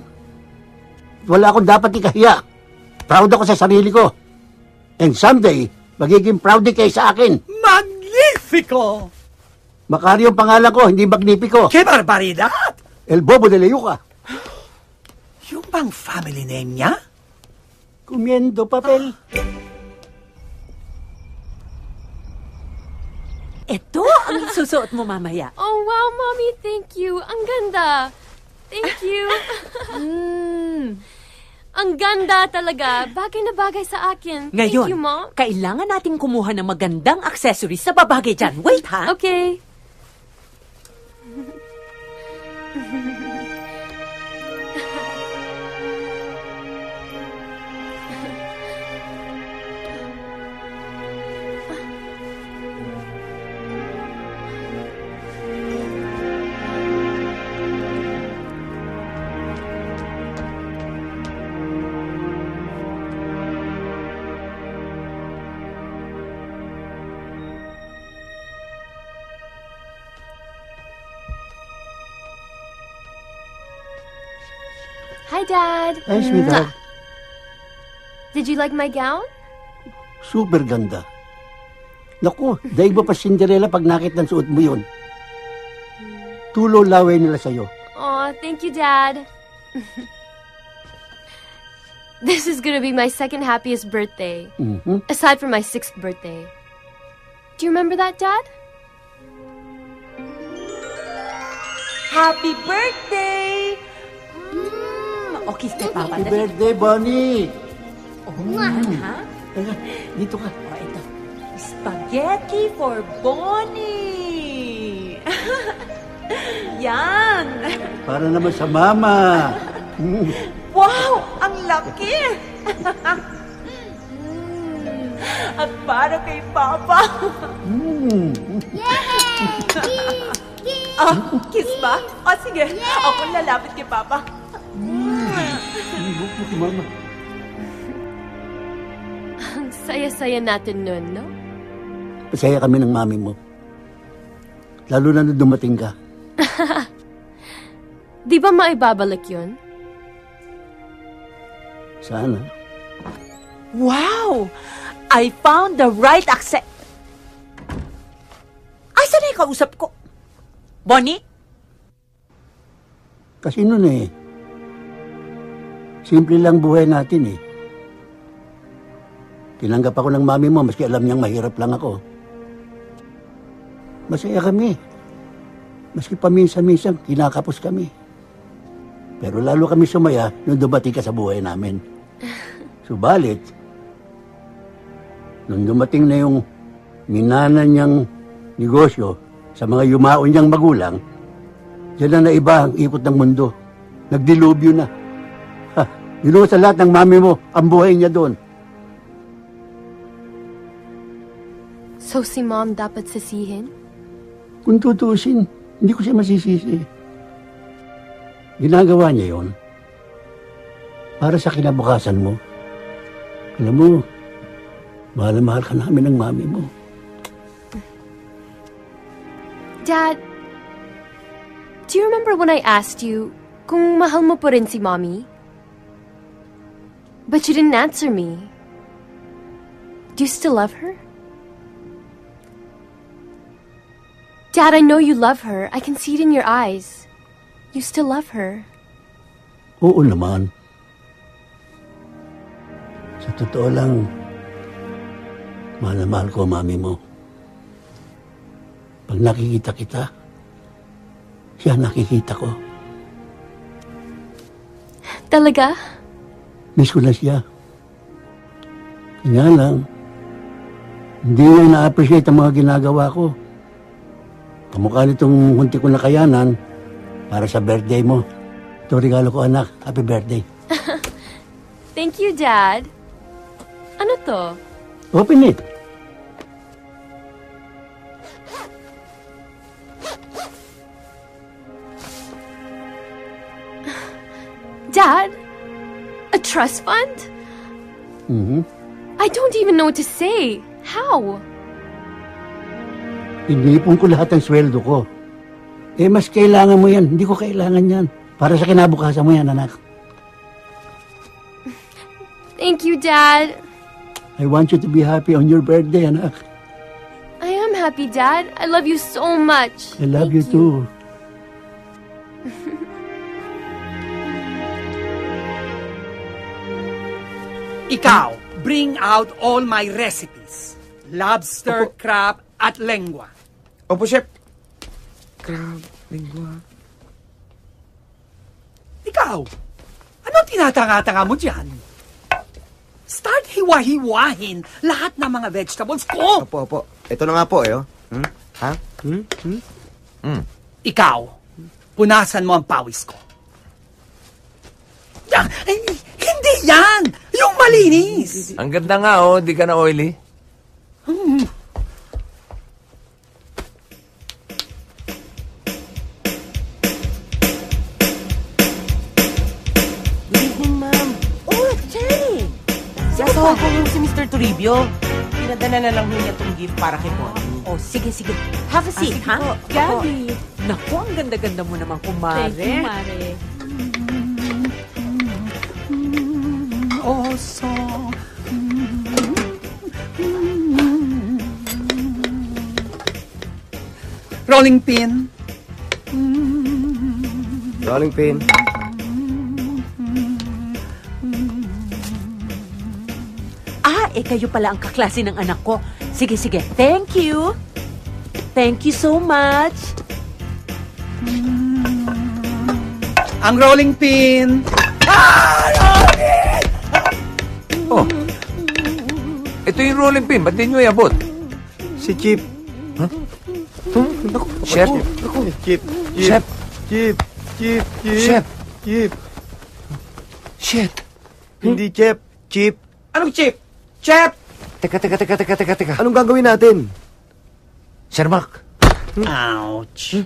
Wala akong dapat ikahiya. Proud ako sa sarili ko. And someday, magiging proud din kayo sa akin. Magnifico! Macario ang pangalan ko, hindi Magnifico. ¡Qué barbaridad! El Bobo de Leyuca. Yung bang family name niya? Comiendo papel. Ito ang susuot mo mamaya. Oh, wow, Mommy. Thank you. Ang ganda. Thank you. Ang ganda talaga. Bagay na bagay sa akin. Ngayon, Thank you, Mom. kailangan natin kumuha ng magandang accessories sa babagay dyan. Wait, ha? Okay. Hi, Dad. Ay, sweetheart. Did you like my gown? Super ganda. Naku, daig ba pa Cinderella pag nakita ng suot mo yun? Tulo laway nila sa'yo. Aw, thank you, Dad. This is gonna be my second happiest birthday. Mm-hmm. Aside from my 6th birthday. Do you remember that, Dad? Happy birthday! O, kiss kay Papa. Happy birthday, Bonnie! Ha? Dito ka. O, ito. Spaghetti for Bonnie! Yan! Para naman sa mama. Wow! Ang laki! At para kay Papa. Kiss ba? O, sige. Ako lalapit kay Papa. Mama. Ang saya-saya natin nun, no? Pasaya kami ng mami mo. Lalo na nung dumating ka. Di ba maibabalik yun? Sana. Wow! I found the right accent. Asa na yung kausap ko? Bonnie? Kasi nun simple lang buhay natin Tinanggap ako ng mami mo, maski alam niyang mahirap lang ako. Masaya kami. Maski paminsan-minsan, kinakapos kami. Pero lalo kami sumaya nung dumating ka sa buhay namin. Subalit, nung dumating na yung minana niyang negosyo sa mga yumaon niyang magulang, diyan na naiba ang ikot ng mundo. Nagdilubyo na. Yun sa lahat ng mami mo, ang buhay niya doon. So si Mom dapat sisihin? Kung tutuusin, hindi ko siya masisisi. Ginagawa niya yon para sa kinabukasan mo. Alam mo, mahal na mahal ka namin ng mami mo. Dad, do you remember when I asked you kung mahal mo pa rin si Mommy? But you didn't answer me. Do you still love her? Dad, I know you love her. I can see it in your eyes. You still love her. Oo naman. Sa totoo lang, mahal na mahal ko ang mami mo. Pag nakikita kita, siya nakikita ko. Talaga? Miss ko na siya. Kanya lang, hindi niya na-appreciate ang mga ginagawa ko. Kamukha nitong hunti ko na kayanan para sa birthday mo. Ito regalo ko, anak. Happy birthday. Thank you, Dad. Ano to? Open it. Dad? A trust fund? Mm-hmm. I don't even know what to say. How? Inipon ko lahat ng sweldo ko. Mas kailangan mo yan. Hindi ko kailangan yan. Para sa kinabukasan mo yan, anak. Thank you, Dad. I want you to be happy on your birthday, anak. I am happy, Dad. I love you so much. I love you too. Ikaw, bring out all my recipes. Lobster, crab, at lengua. Opo, Chef. Crab, lingua. Ikaw, ano tinatanga-tanga mo dyan? Start hiwa-hiwahin lahat ng mga vegetables ko. Opo. Ito na nga po, Ha? Ikaw, punasan mo ang pawis ko. Hindi yan! Yung malinis! Ang ganda nga, di ka na oily. Nasa Hong Kong yung si Mr. Toribio. Pinadala na lang niya itong gift para kay Bonnie. Oh, sige. Have a seat, ha? Gabby. Naku, ang ganda-ganda mo naman, kumare. Thank you, Mare. Also, rolling pin. Rolling pin. Kayo pala ang kaklase ng anak ko. Sige. Thank you. Thank you so much. Ang rolling pin! Oh. Ito yung rolling pin. Ba't di nyo iabot? Si Chip. Huh? Chef? Chip. Chef? Chip. Chef? Chip. Shit. Hindi Chip. Chip. Anong chip? Chef! Teka. Anong gagawin natin? Sir Mac. Ouch.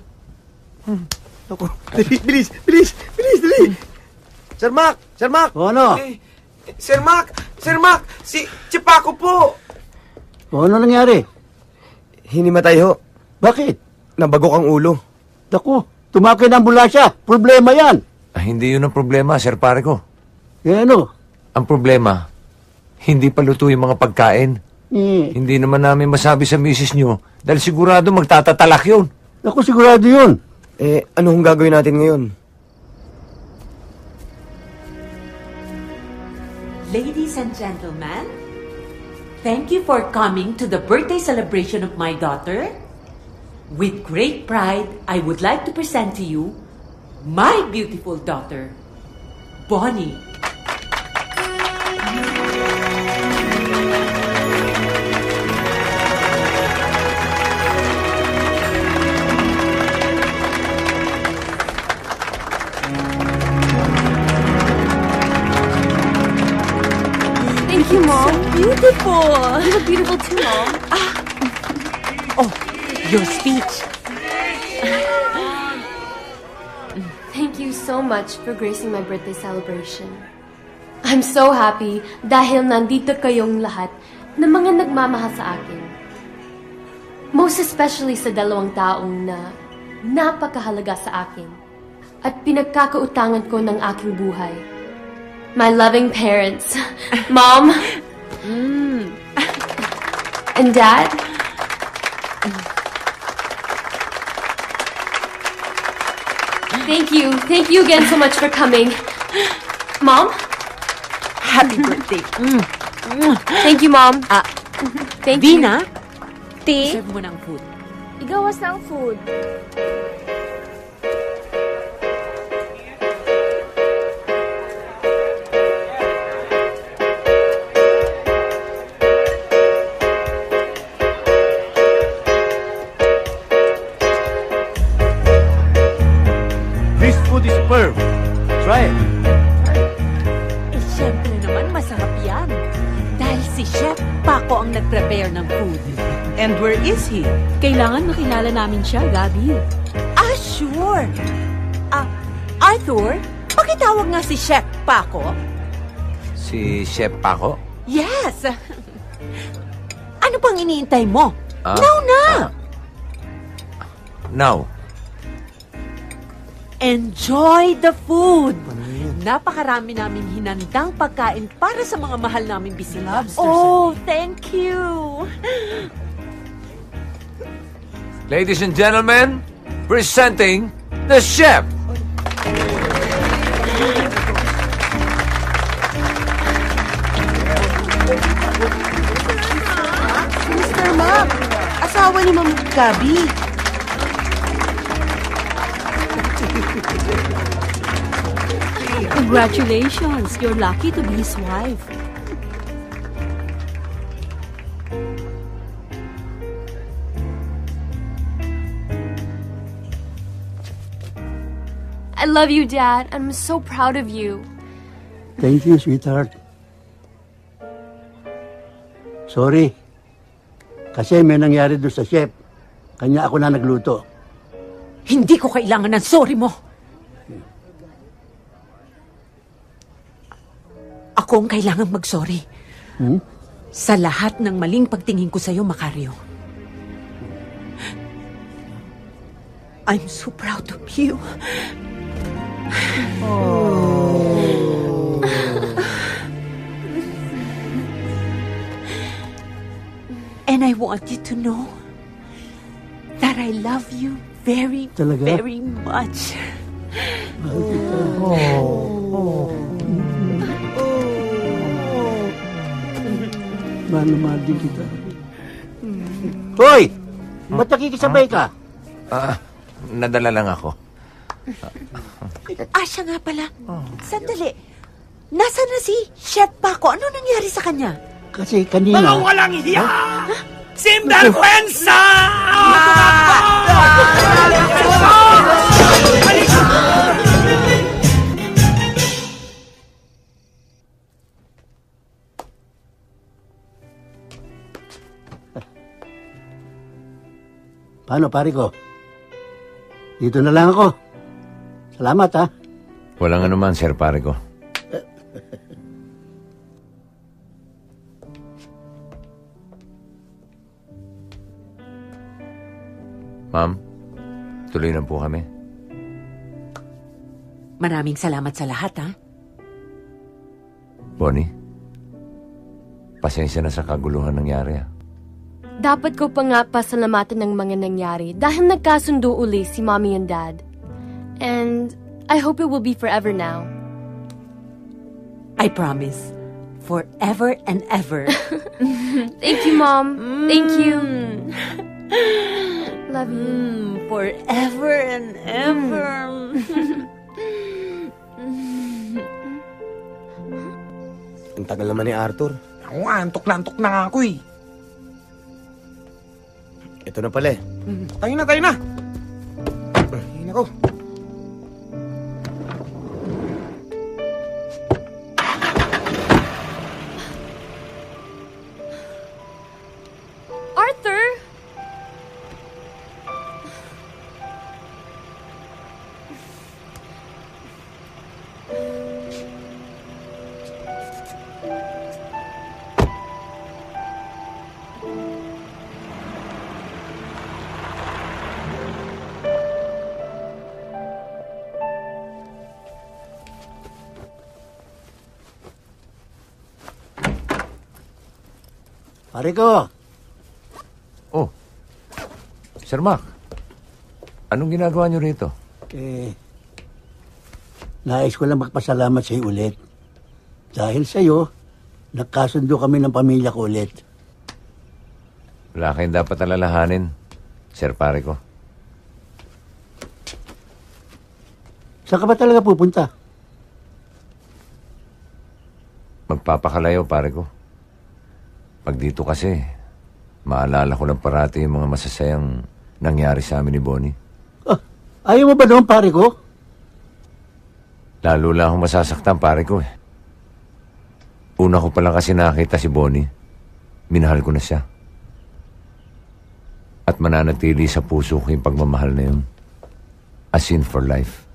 Ako. Bilis. Dali. Sir Mac. O ano? Sir Mac, si Chipaco po. O ano nangyari? Hinimatay ho. Bakit? Nabagok ang ulo. Naku, tumakay ng ambulansya. Problema yan. Hindi yun ang problema, Sir Pare ko. Eh ano? Ang problema, hindi pa luto yung mga pagkain. Hindi naman namin masabi sa misis nyo dahil sigurado magtatatalak yun. Naku, sigurado yun. Anong gagawin natin ngayon? Ladies and gentlemen, thank you for coming to the birthday celebration of my daughter. With great pride, I would like to present to you my beautiful daughter, Bonnie. Thank you, Mom. So beautiful. You look beautiful too, Mom. Oh, your speech. Thank you so much for gracing my birthday celebration. I'm so happy dahil nandito kayong lahat na mga nagmamahal sa akin. Most especially sa dalawang taong na napakahalaga sa akin at pinagkakautangan ko ng aking buhay. My loving parents, Mom, and Dad. Thank you again so much for coming. Mom? Happy birthday. Thank you, Mom. Thank you. Dina, Ti, serve mo ng food. igawas na ang food. This food is superb. Try it. Eh, syempre naman, masarap yan. Dahil si Chef Paco ang nag-prepare ng food. And where is he? Kailangan makilala namin siya, Gabi. Sure. Arthur, pakitawag nga si Chef Paco. Si Chef Paco? Yes. Ano pang iniintay mo? Ah, Now na! Now. Enjoy the food! Napakarami namin hinandang pagkain para sa mga mahal naming bisita. Oh, thank you! Ladies and gentlemen, presenting the chef. Mr. Mac, asawa ni Ma'am Gabi. Congratulations, you're lucky to be his wife. I love you, Dad. I'm so proud of you. Thank you, sweetheart. Sorry. Kasi may nangyari doon sa chef. Kanya ako na nagluto. Hindi ko kailangan ng sorry mo. Ako ang kailangang mag-sorry. Sa lahat ng maling pagtingin ko sa'yo, Macario. I'm so proud of you. And I want you to know that I love you very, Talaga? very much. Mahal na mahal din kita. Hoy! Ba't nakikisabay ka? Nadala lang ako. Siya nga pala. Sandali. Nasaan na si Chef Paco? Ano nangyari sa kanya? Kasi kanina... Mga walang hiya! Sinvergüenza! Paano, pare ko? Dito na lang ako. Salamat, ha? Walang anuman, Sir pare ko. Ma'am, tuloy na po kami. Maraming salamat sa lahat, ha? Bonnie, pasensya na sa kaguluhan nangyari, ha? Dapat ko pa nga pasalamatan ng mga nangyari dahil nagkasundo uli si Mommy and Dad. And I hope it will be forever now. I promise. Forever and ever. Thank you, Mom. Thank you. Love you. Forever and ever. Ang tagal naman ni Arthur. Ako nga, antok na nga ako eh. Ito na pala eh. Tayo na. Ay, nako. Arthur! Pare ko! Oh, Sir Mac, anong ginagawa niyo rito? Nais ko lang magpasalamat sa iyo ulit. Dahil sa iyo, nagkasundo kami ng pamilya ko ulit. Wala kayong dapat alalahanin, Sir pare ko. Saan ka ba talaga pupunta? Magpapakalayo, pare ko. Pag dito kasi, maalala ko lang parati yung mga masasayang nangyari sa amin ni Bonnie. Ayaw mo ba doon, pare ko? Lalo lang akong masasaktan, pare ko eh. Una ko pa lang kasi nakita si Bonnie. Minahal ko na siya. At mananatili sa puso ko yung pagmamahal na yun. As in for life.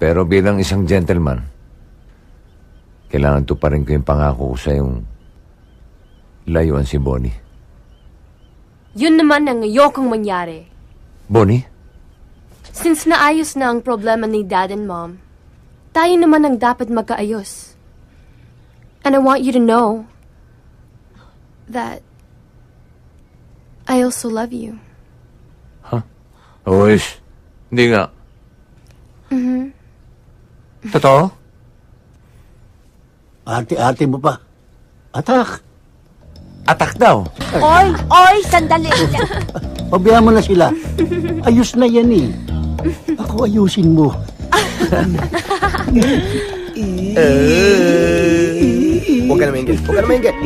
Pero bilang isang gentleman, kailangan tuparin ko yung pangako ko sa yung layuan si Bonnie. Yun naman ang ayokong mangyari. Bonnie? Since naayos na ang problema ni Dad and Mom, tayo naman ang dapat magkaayos. And I want you to know that I also love you. Oish, hindi nga. Totoo? Ate-ate mo pa. Atak! Atak daw? Oy, sandali. Pabayaan mo na sila. Ayos na yan eh. Ako ayusin mo. Huwag ka na maingit. Huwag ka na maingit.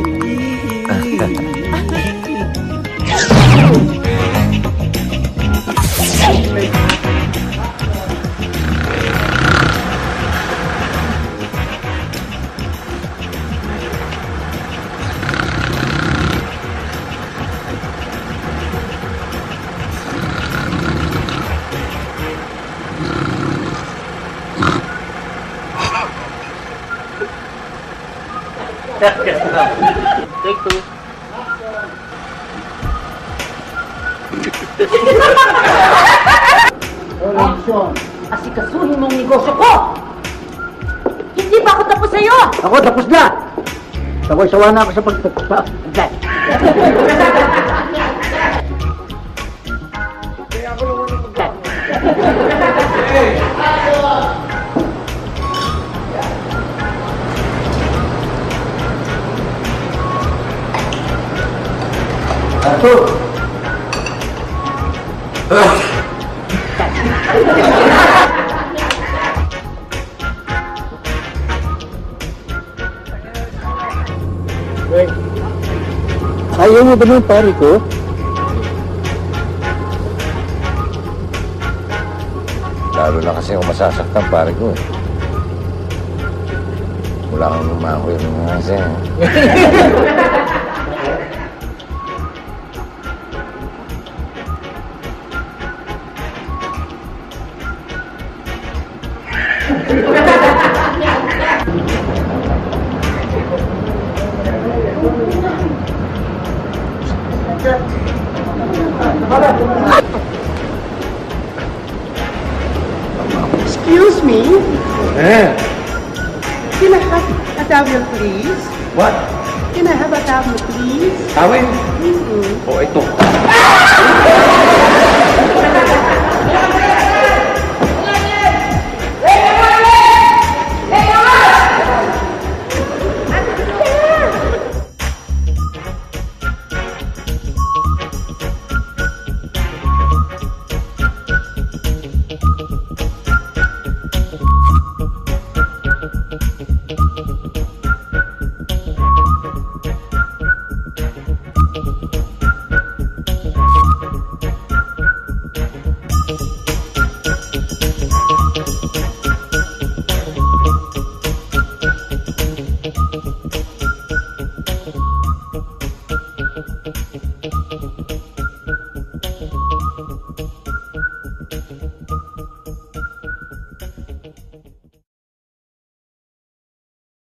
Take two. Action! Asikasuhin mong negosyo ko! Hindi pa ako tapos sa'yo! Ako tapos na! Sawa na ako sa pagtatapos. Arthur! Ayaw mo ba ng pare ko? Lalo na kasi ako masasaktan, pare ko. Wala kang lumakoy rin nga kasi. Excuse me? Can I have a towel, please? What? Can I have a towel, please? Tawin? Mm-hmm. O, ito.